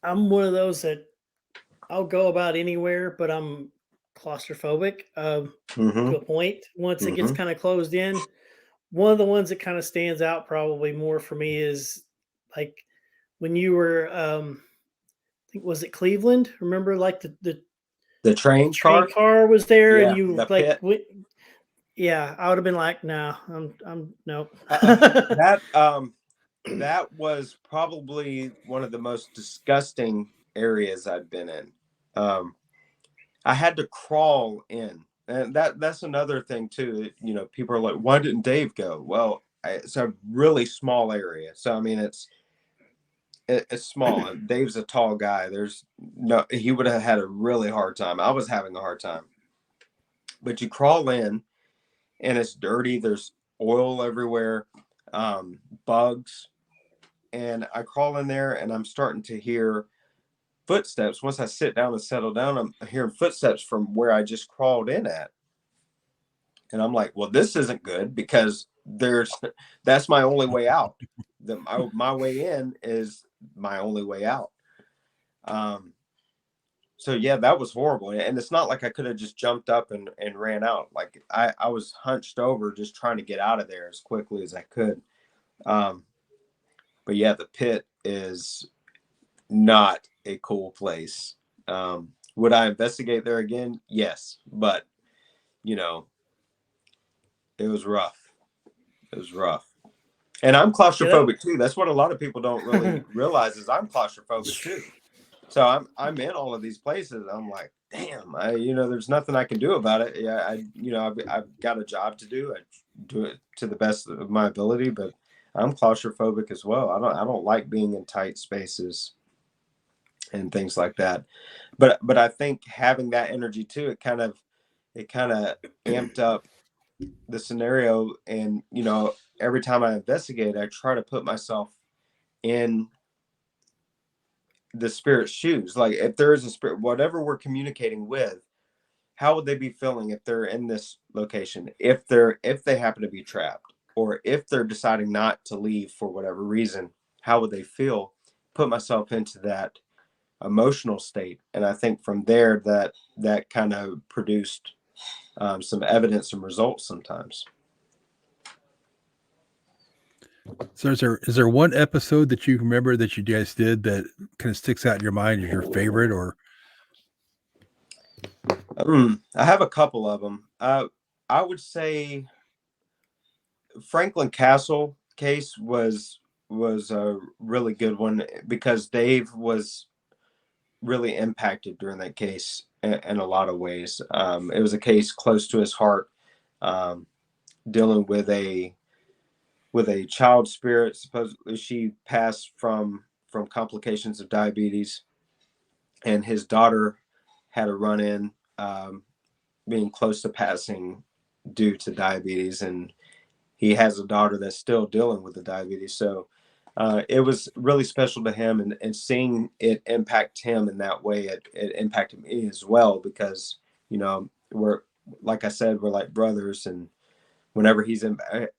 I'm one of those that I'll go about anywhere, but I'm claustrophobic to a point. Once it gets kind of closed in, one of the ones that kind of stands out probably more for me is like when you were, I think, was it Cleveland? Remember, like the train car was there, yeah, and you like, yeah, I would have been like, no, I'm no. That was probably one of the most disgusting areas I've been in. I had to crawl in, and that's another thing too. People are like, why didn't Dave go? Well, it's a really small area, so I mean, It's small. Dave's a tall guy. He would have had a really hard time. I was having a hard time. But you crawl in and it's dirty. There's oil everywhere, bugs. And I crawl in there and I'm starting to hear footsteps. Once I sit down and settle down, I'm hearing footsteps from where I just crawled in at. And I'm like, well, this isn't good because that's my only way out. My way in is my only way out. So yeah, that was horrible. And it's not like I could have just jumped up and ran out. Like I was hunched over just trying to get out of there as quickly as I could. But yeah, the pit is not a cool place. Would I investigate there again? Yes. But it was rough. It was rough. And I'm claustrophobic too. That's what a lot of people don't really realize is I'm claustrophobic too. So I'm in all of these places. I'm like, damn, there's nothing I can do about it. Yeah, I've got a job to do. I do it to the best of my ability, but I'm claustrophobic as well. I don't like being in tight spaces and things like that. But I think having that energy too, it kind of amped up the scenario. And every time I investigate, I try to put myself in the spirit's shoes. Like if there is a spirit, whatever we're communicating with, how would they be feeling if they're in this location, if they happen to be trapped, or if they're deciding not to leave for whatever reason, how would they feel? Put myself into that emotional state. And I think from there that kind of produced some evidence and results sometimes. So is there one episode that you remember that you guys did that kind of sticks out in your mind as your favorite? Or I have a couple of them. I would say Franklin Castle case was a really good one because Dave was really impacted during that case in a lot of ways. It was a case close to his heart, dealing with a child spirit. Supposedly she passed from complications of diabetes, and his daughter had a run-in, being close to passing due to diabetes, and he has a daughter that's still dealing with the diabetes. So it was really special to him, and seeing it impact him in that way, it impacted me as well, because we're, like I said, we're like brothers, and whenever he's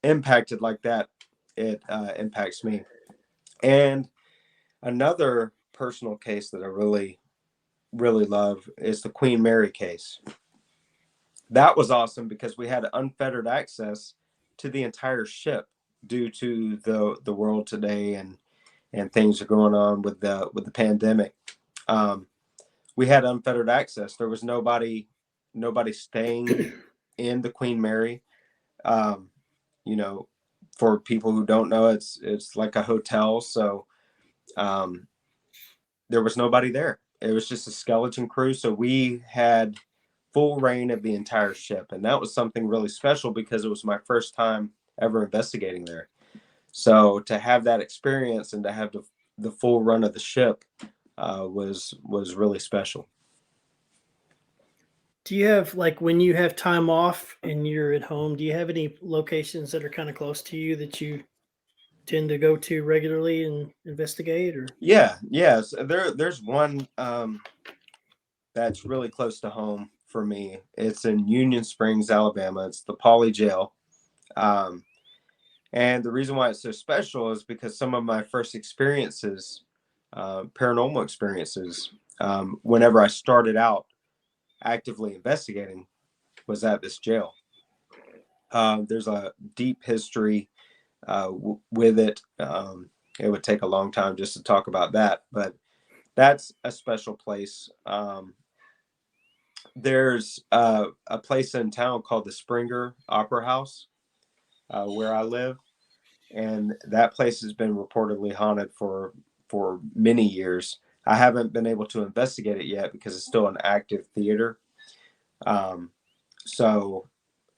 impacted like that, it impacts me. And another personal case that I really, really love is the Queen Mary case. That was awesome because we had unfettered access to the entire ship due to the world today, and things are going on with the pandemic. We had unfettered access. There was nobody staying in the Queen Mary. You know, for people who don't know, it's like a hotel. So there was nobody there. It was just a skeleton crew. So we had full reign of the entire ship. And that was something really special because it was my first time ever investigating there. So to have that experience and to have the full run of the ship was really special. Do you have, like, when you have time off and you're at home, do you have any locations that are kind of close to you that you tend to go to regularly and investigate? Or Yes. There's one that's really close to home for me. It's in Union Springs, Alabama. It's the Poly Jail. And the reason why it's so special is because some of my first experiences, paranormal experiences, whenever I started out actively investigating, was at this jail. There's a deep history with it. It would take a long time just to talk about that, but that's a special place. There's a place in town called the Springer Opera House, where I live, and that place has been reportedly haunted for many years. I haven't been able to investigate it yet because it's still an active theater. So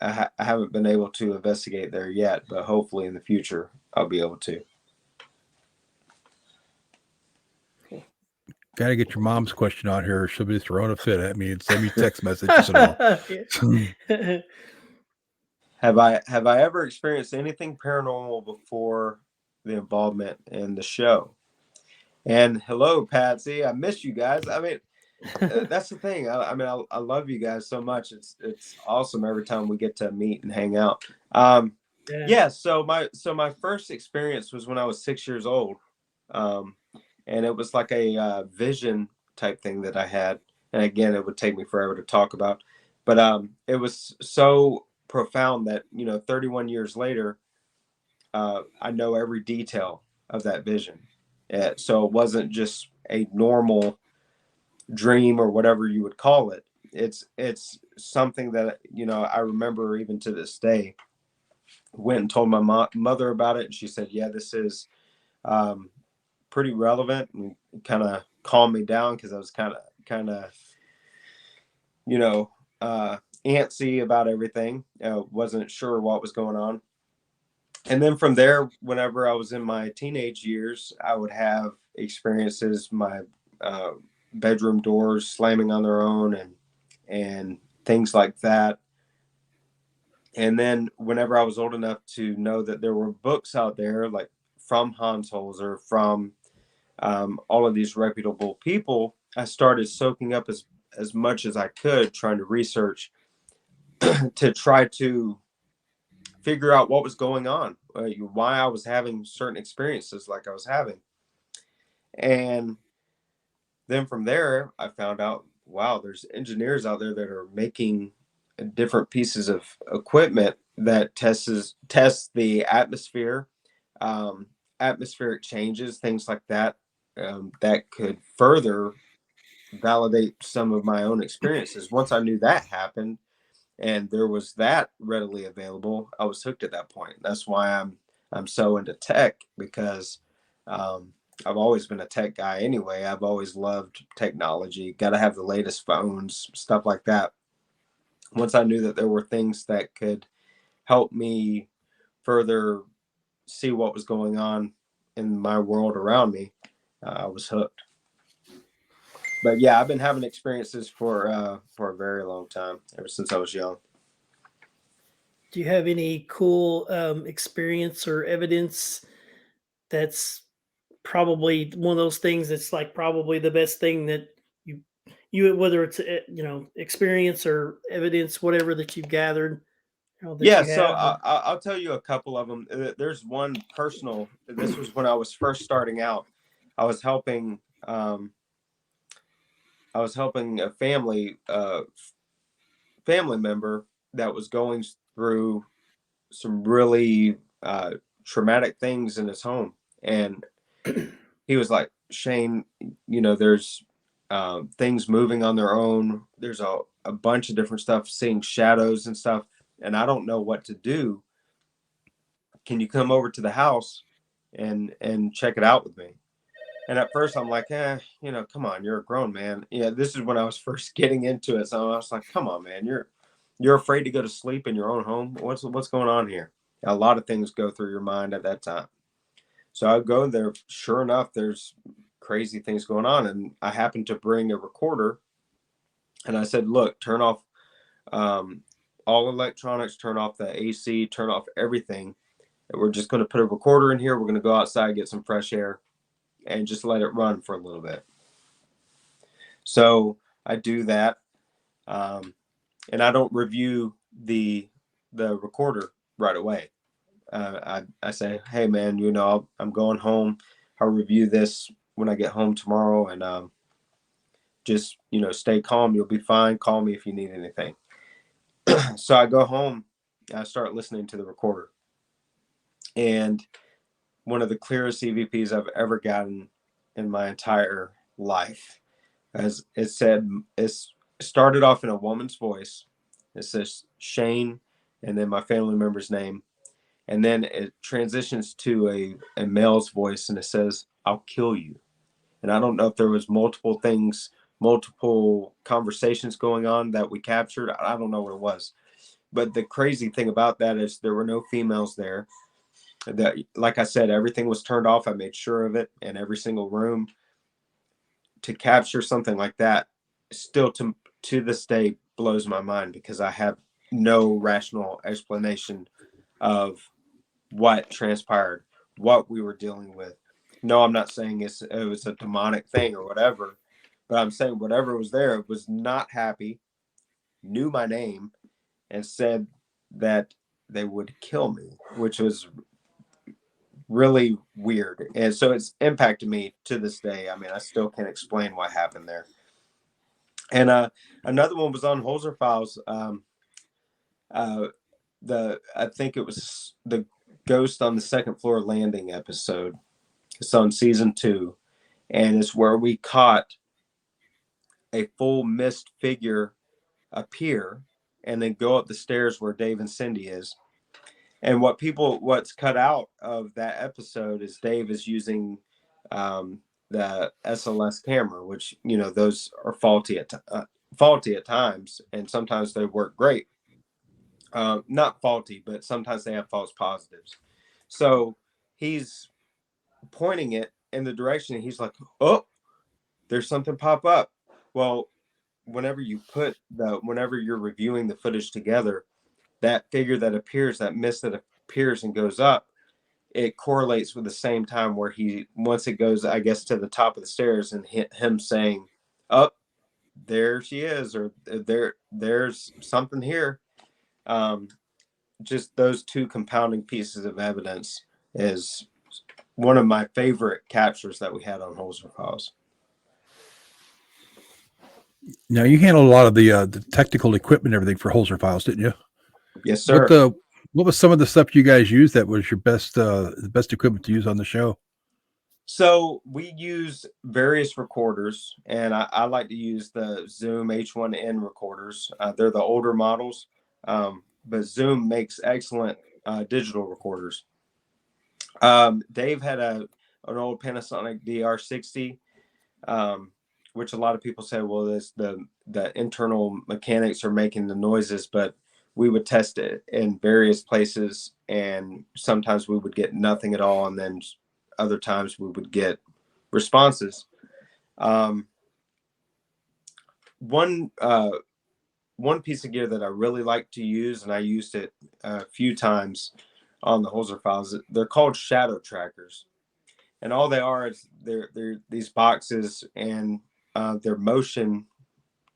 I haven't been able to investigate there yet, but hopefully in the future I'll be able to. Gotta get your mom's question on here. She'll be throwing a fit at me and send me text messages and all. Have I ever experienced anything paranormal before the involvement in the show? And hello, Patsy. I miss you guys. I mean, that's the thing. I love you guys so much. It's awesome every time we get to meet and hang out. Yeah. So my first experience was when I was 6 years old, and it was like a vision type thing that I had. And again, it would take me forever to talk about, but it was so profound that 31 years later, I know every detail of that vision. So it wasn't just a normal dream or whatever you would call it. It's something that I remember even to this day. Went and told my mother about it, and she said, "Yeah, this is pretty relevant," and kind of calmed me down because I was kind of antsy about everything. Wasn't sure what was going on. And then from there, whenever I was in my teenage years, I would have experiences, my bedroom doors slamming on their own and things like that. And then whenever I was old enough to know that there were books out there, like from Hans Holzer, from all of these reputable people, I started soaking up as much as I could, trying to research to try to figure out what was going on, why I was having certain experiences like I was having. And then from there, I found out, wow, there's engineers out there that are making different pieces of equipment that tests the atmosphere, atmospheric changes, things like that, that could further validate some of my own experiences. Once I knew that happened and there was that readily available, I was hooked at that point. That's why I'm so into tech, because I've always been a tech guy anyway. I've always loved technology. Got to have the latest phones, stuff like that. Once I knew that there were things that could help me further see what was going on in my world around me, I was hooked. But yeah, I've been having experiences for a very long time, ever since I was young. Do you have any cool experience or evidence that's probably one of those things that's like probably the best thing that you whether it's experience or evidence, whatever that you've gathered, that Yeah, you so have? I'll tell you a couple of them. There's one personal. This was when I was first starting out. I was helping. I was helping a family member that was going through some really traumatic things in his home, and he was like, "Shane, there's things moving on their own. There's a bunch of different stuff, seeing shadows and stuff, and I don't know what to do. Can you come over to the house and check it out with me?" And at first I'm like, come on, you're a grown man. Yeah, this is when I was first getting into it. So I was like, come on, man, you're afraid to go to sleep in your own home. What's going on here? A lot of things go through your mind at that time. So I go there. Sure enough, there's crazy things going on. And I happened to bring a recorder. And I said, look, turn off all electronics, turn off the AC, turn off everything. And we're just going to put a recorder in here. We're going to go outside, get some fresh air, and just let it run for a little bit. So I do that. And I don't review the recorder right away. I say, hey man, I'm going home. I'll review this when I get home tomorrow, and just stay calm. You'll be fine. Call me if you need anything. So I go home. I start listening to the recorder, and one of the clearest EVPs I've ever gotten in my entire life. As it said, it started off in a woman's voice. It says Shane, and then my family member's name. And then it transitions to a male's voice, and it says, "I'll kill you." And I don't know if there was multiple conversations going on that we captured. I don't know what it was. But the crazy thing about that is there were no females there. That, like I said, everything was turned off. I made sure of it in every single room. to capture something like that still to this day blows my mind, because I have no rational explanation of what transpired, what we were dealing with. No, I'm not saying it was a demonic thing or whatever, but I'm saying whatever was there was not happy, knew my name, and said that they would kill me, which was really weird. And so it's impacted me to this day. I mean, I still can't explain what happened there. And another one was on Holzer Files. I think it was the Ghost on the Second Floor Landing episode. It's on season 2, and it's where we caught a full mist figure appear and then go up the stairs where Dave and Cindy is. And what's cut out of that episode is Dave is using the SLS camera, which, you know, those are faulty at times, and sometimes they work great. Not faulty, but sometimes they have false positives. So he's pointing it in the direction, and he's like, "Oh, there's something pop up." Well, whenever you're reviewing the footage together, that figure that appears, that mist that appears and goes up, it correlates with the same time where once it goes, I guess, to the top of the stairs, and him saying, "Up, there she is," or there's something here. Just those two compounding pieces of evidence is one of my favorite captures that we had on Holzer Files. Now, you handled a lot of the technical equipment, and everything for Holzer Files, didn't you? Yes, sir. What was some of the stuff you guys used that was your the best equipment to use on the show? So we use various recorders, and I like to use the Zoom H1N recorders. They're the older models, but Zoom makes excellent digital recorders. Dave had an old Panasonic DR60, which a lot of people say, well, this the internal mechanics are making the noises, but we would test it in various places, and sometimes we would get nothing at all, and then other times we would get responses. One piece of gear that I really like to use, and I used it a few times on the Holzer Files, they're called shadow trackers. And all they are is they're these boxes, and they're motion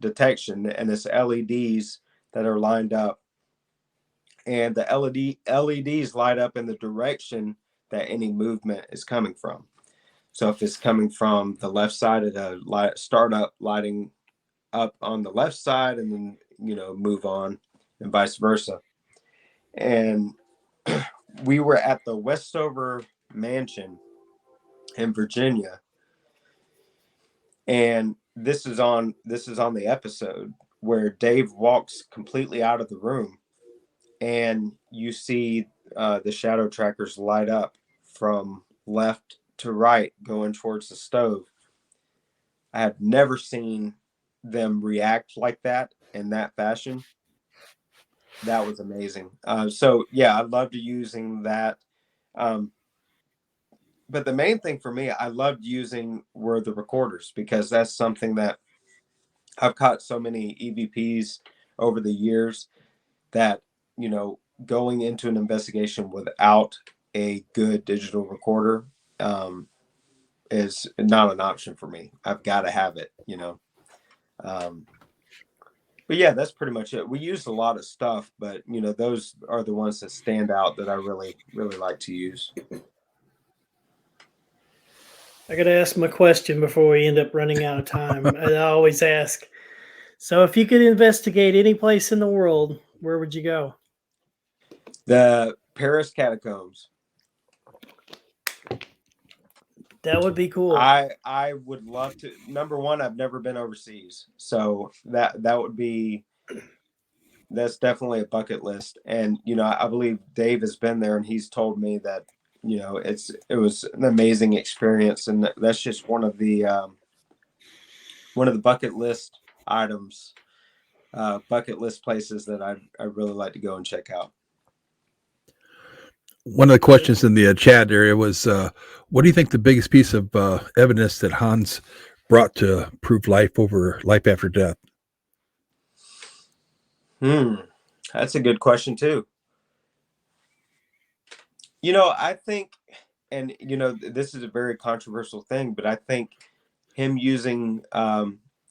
detection, and it's LEDs that are lined up. And the LEDs light up in the direction that any movement is coming from. So if it's coming from the left side, it'll start up lighting up on the left side, and then, you know, move on, and vice versa. And we were at the Westover Mansion in Virginia, and this is on the episode where Dave walks completely out of the room, and you see the shadow trackers light up from left to right going towards the stove. I have never seen them react like that in that fashion. That was amazing. So yeah, I loved using that. But the main thing for me, I loved using were the recorders, because that's something that I've caught so many EVPs over the years that, you know, going into an investigation without a good digital recorder is not an option for me. I've got to have it, you know. But yeah, that's pretty much it. We used a lot of stuff, but, you know, those are the ones that stand out that I really, really like to use. I got to ask my question before we end up running out of time. I always ask. So if you could investigate any place in the world, where would you go? The Paris Catacombs. That would be cool. I would love to. Number one, I've never been overseas, so that's definitely a bucket list. And, you know, I believe Dave has been there, and he's told me that, you know, it was an amazing experience, and that's just one of the bucket list items, bucket list places that I really like to go and check out. One of the questions in the chat area was, what do you think the biggest piece of evidence that Hans brought to prove life after death? That's a good question too. I think, and this is a very controversial thing, but I think him using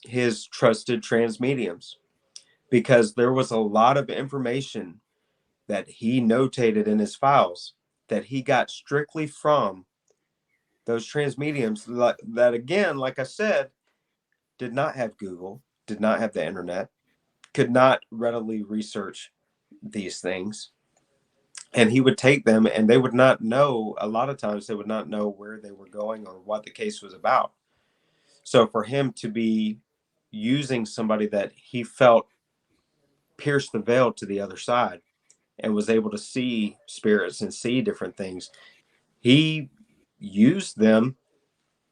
his trusted trans mediums, because there was a lot of information that he notated in his files that he got strictly from those trans mediums that, again, like I said, did not have Google, did not have the internet, could not readily research these things. And he would take them and they would not know, a lot of times they would not know where they were going or what the case was about. So for him to be using somebody that he felt pierced the veil to the other side and was able to see spirits and see different things, he used them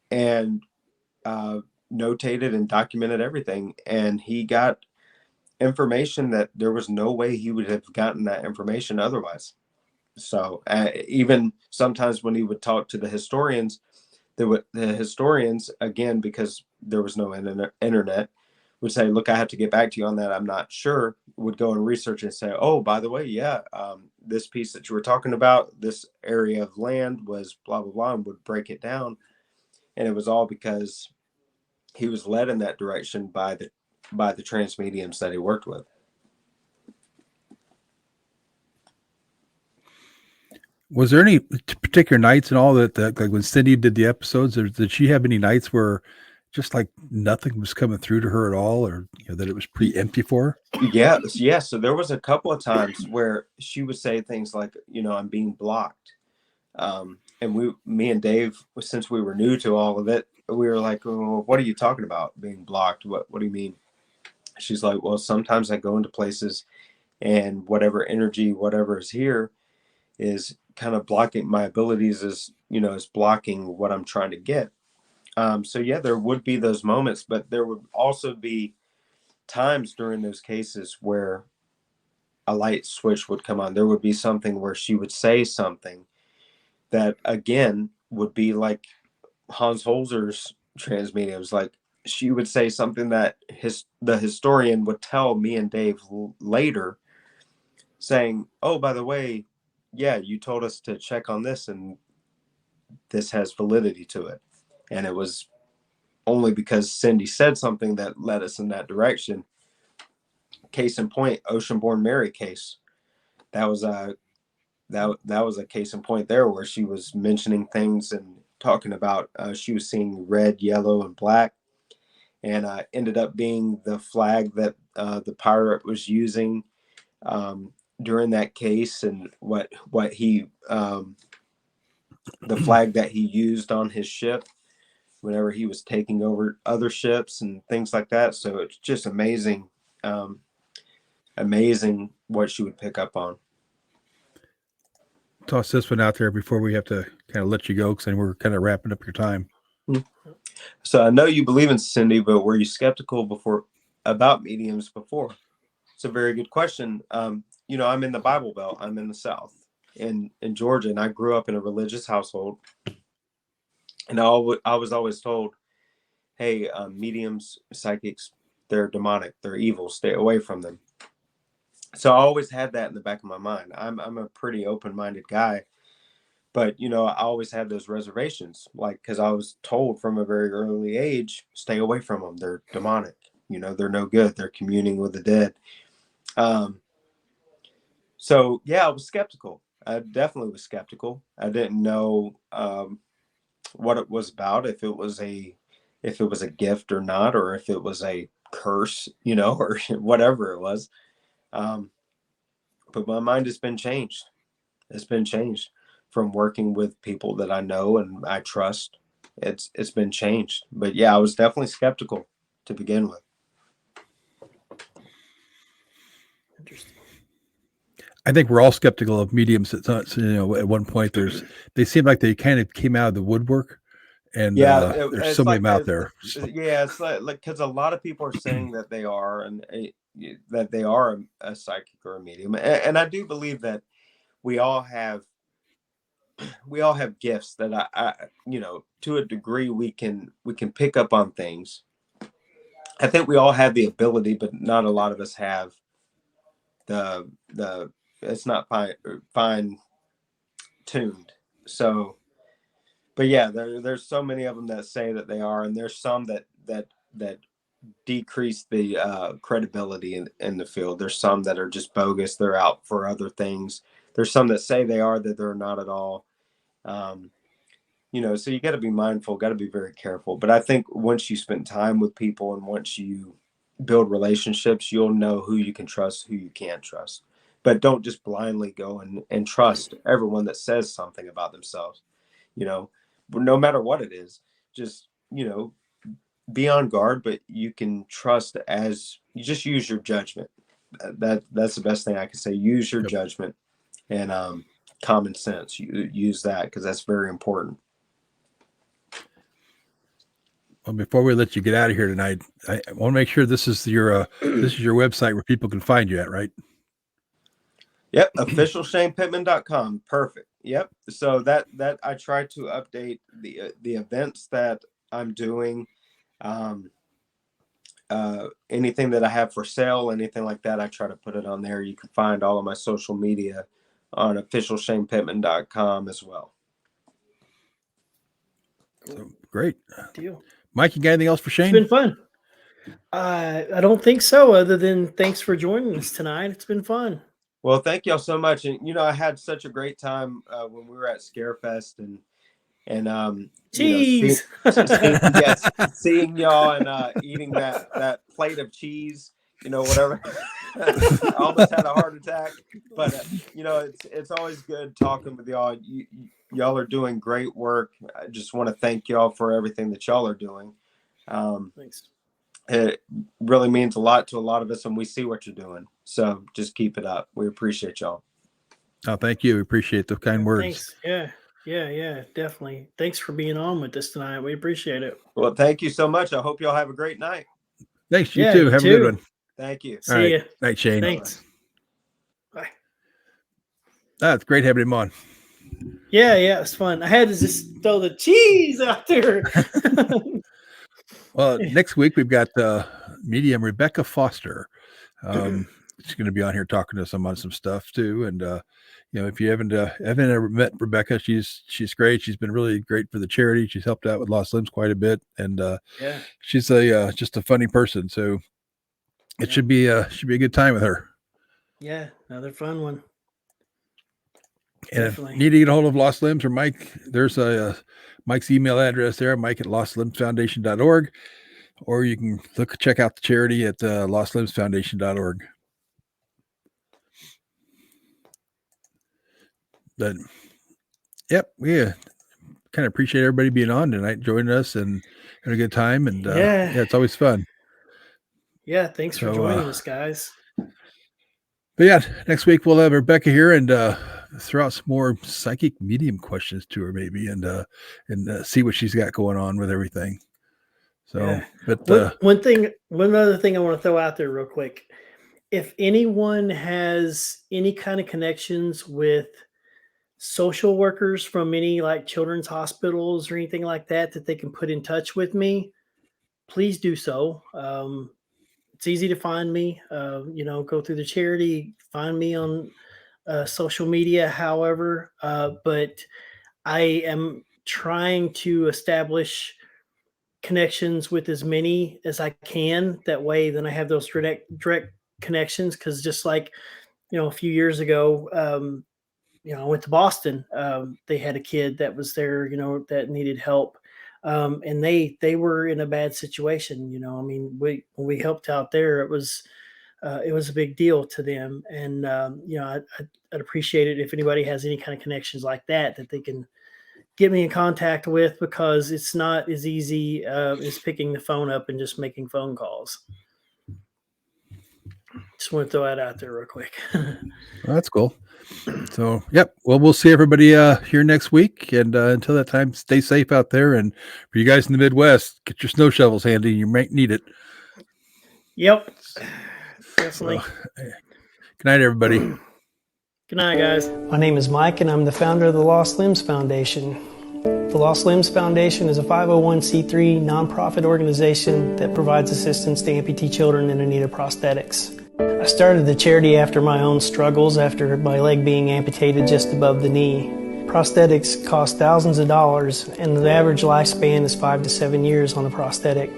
and notated and documented everything. And he got information that there was no way he would have gotten that information otherwise. So even sometimes when he would talk to the historians, the historians, again, because there was no internet, would say, look, I have to get back to you on that. I'm not sure. Would go and research and say, oh, by the way, yeah, this piece that you were talking about, this area of land was blah, blah, blah, and would break it down. And it was all because he was led in that direction by the trans mediums that he worked with. Was there any particular nights and all that like when Cindy did the episodes, or did she have any nights where just like nothing was coming through to her at all, or that it was pretty empty for her? Yeah. So there was a couple of times where she would say things like, I'm being blocked. And me and Dave, since we were new to all of it, we were like, oh, what are you talking about being blocked? What do you mean? She's like, well, sometimes I go into places and whatever energy, whatever is here is kind of blocking my abilities, is blocking what I'm trying to get. So yeah, there would be those moments, but there would also be times during those cases where a light switch would come on. There would be something where she would say something that, again, would be like Hans Holzer's trans mediums. Like, she would say something that the historian would tell me and Dave later, saying, oh, by the way, yeah, you told us to check on this and this has validity to it. And it was only because Cindy said something that led us in that direction. Case in point, Oceanborn Mary case. That was a case in point there, where she was mentioning things and talking about she was seeing red, yellow, and black, and ended up being the flag that the pirate was using during that case, and what he the flag that he used on his ship whenever he was taking over other ships and things like that. So it's just amazing what she would pick up on. Toss this one out there before we have to kind of let you go, because then we're kind of wrapping up your time. So I know you believe in Cindy, but were you skeptical about mediums before? It's a very good question. I'm in the Bible Belt. I'm in the South, in Georgia, and I grew up in a religious household. And I was always told, hey, mediums, psychics, they're demonic, they're evil, stay away from them. So I always had that in the back of my mind. I'm a pretty open-minded guy, but I always had those reservations, like, because I was told from a very early age, stay away from them, they're demonic, they're no good, they're communing with the dead. So yeah, I was skeptical. I definitely was skeptical. I didn't know what it was about, if it was a gift or not, or if it was a curse, or whatever it was. But my mind has been changed. It's been changed from working with people that I know and I trust. It's been changed. But yeah, I was definitely skeptical to begin with. Interesting. I think we're all skeptical of mediums. At one point, they seem like they kind of came out of the woodwork, and there's so many out there. So. Yeah, it's like because a lot of people are saying that they are, and that they are a psychic or a medium, and I do believe that we all have we all have gifts that I to a degree we can pick up on things. I think we all have the ability, but not a lot of us have the it's not fine tuned. So, but yeah, there's so many of them that say that they are, and there's some that decrease the credibility in the field. There's some that are just bogus. They're out for other things. There's some that say they are that they're not at all. So you got to be mindful, got to be very careful. But I think once you spend time with people and once you build relationships, you'll know who you can trust, who you can't trust. But don't just blindly go and trust everyone that says something about themselves, no matter what it is. Just, be on guard, but you can trust as you just use your judgment. That's the best thing I can say. Use your judgment and common sense. You use that because that's very important. Well, before we let you get out of here tonight, I want to make sure this is your website where people can find you at, right? Yep, officialshanepittman.com. Perfect. Yep. So that I try to update the events that I'm doing, anything that I have for sale, anything like that. I try to put it on there. You can find all of my social media on officialshanepittman.com as well. So, great. Deal. Mike, you got anything else for Shane? It's been fun. I don't think so, other than thanks for joining us tonight. It's been fun. Well, thank y'all so much. And, I had such a great time when we were at Scarefest and cheese. Seeing y'all and eating that plate of cheese, whatever. I almost had a heart attack, but it's always good talking with y'all. Y'all are doing great work. I just want to thank y'all for everything that y'all are doing. Thanks. It really means a lot to a lot of us, and we see what you're doing. So just keep it up. We appreciate y'all. Oh, thank you. We appreciate the kind words. Thanks. Yeah, definitely. Thanks for being on with us tonight. We appreciate it. Well, thank you so much. I hope y'all have a great night. Thanks. You too. Have a good one. Thank you. See ya. Night, Shane. Thanks. Bye. It's great having him on. Yeah, it's fun. I had to just throw the cheese out there. Well, next week we've got medium Rebecca Foster. She's going to be on here talking to us about some stuff too. And if you haven't ever met Rebecca, she's great. She's been really great for the charity. She's helped out with Lost Limbs quite a bit, and she's just a funny person. So it should be a good time with her. Yeah, another fun one. And if you need to get a hold of Lost Limbs or Mike, there's Mike's email address there, mike@lostlimbsfoundation.org, or you can check out the charity at lostlimbsfoundation.org. But we kind of appreciate everybody being on tonight, joining us and having a good time. And it's always fun. Yeah, thanks for joining us, guys. But next week we'll have Rebecca here and throw out some more psychic medium questions to her, maybe, and see what she's got going on with everything. So, but one other thing I want to throw out there real quick. If anyone has any kind of connections with social workers from any like children's hospitals or anything like that they can put in touch with me, please do so. It's easy to find me. Go through the charity, find me on social media, however. But I am trying to establish connections with as many as I can. That way, then I have those direct connections. Because just like, a few years ago, I went to Boston. They had a kid that was there, that needed help. And they were in a bad situation. When we helped out there, it was a big deal to them. And, I'd appreciate it if anybody has any kind of connections like that they can get me in contact with, because it's not as easy as picking the phone up and just making phone calls. Just want to throw that out there real quick. Well, that's cool. So, well, we'll see everybody here next week. And until that time, stay safe out there. And for you guys in the Midwest, get your snow shovels handy. You might need it. Yep. Definitely. So, good night, everybody. Good night, guys. My name is Mike, and I'm the founder of the Lost Limbs Foundation. The Lost Limbs Foundation is a 501c3 nonprofit organization that provides assistance to amputee children in need of prosthetics. I started the charity after my own struggles after my leg being amputated just above the knee. Prosthetics cost thousands of dollars, and the average lifespan is 5 to 7 years on a prosthetic.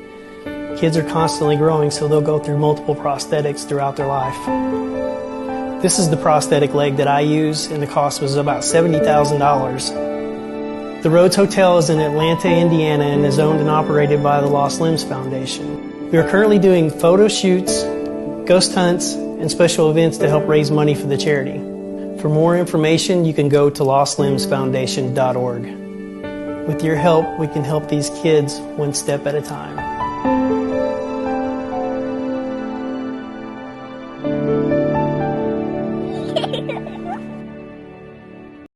Kids are constantly growing, so they'll go through multiple prosthetics throughout their life. This is the prosthetic leg that I use, and the cost was about $70,000. The Rhodes Hotel is in Atlanta, Indiana, and is owned and operated by the Lost Limbs Foundation. We are currently doing photo shoots, ghost hunts, and special events to help raise money for the charity. For more information, you can go to lostlimbsfoundation.org. With your help, we can help these kids one step at a time.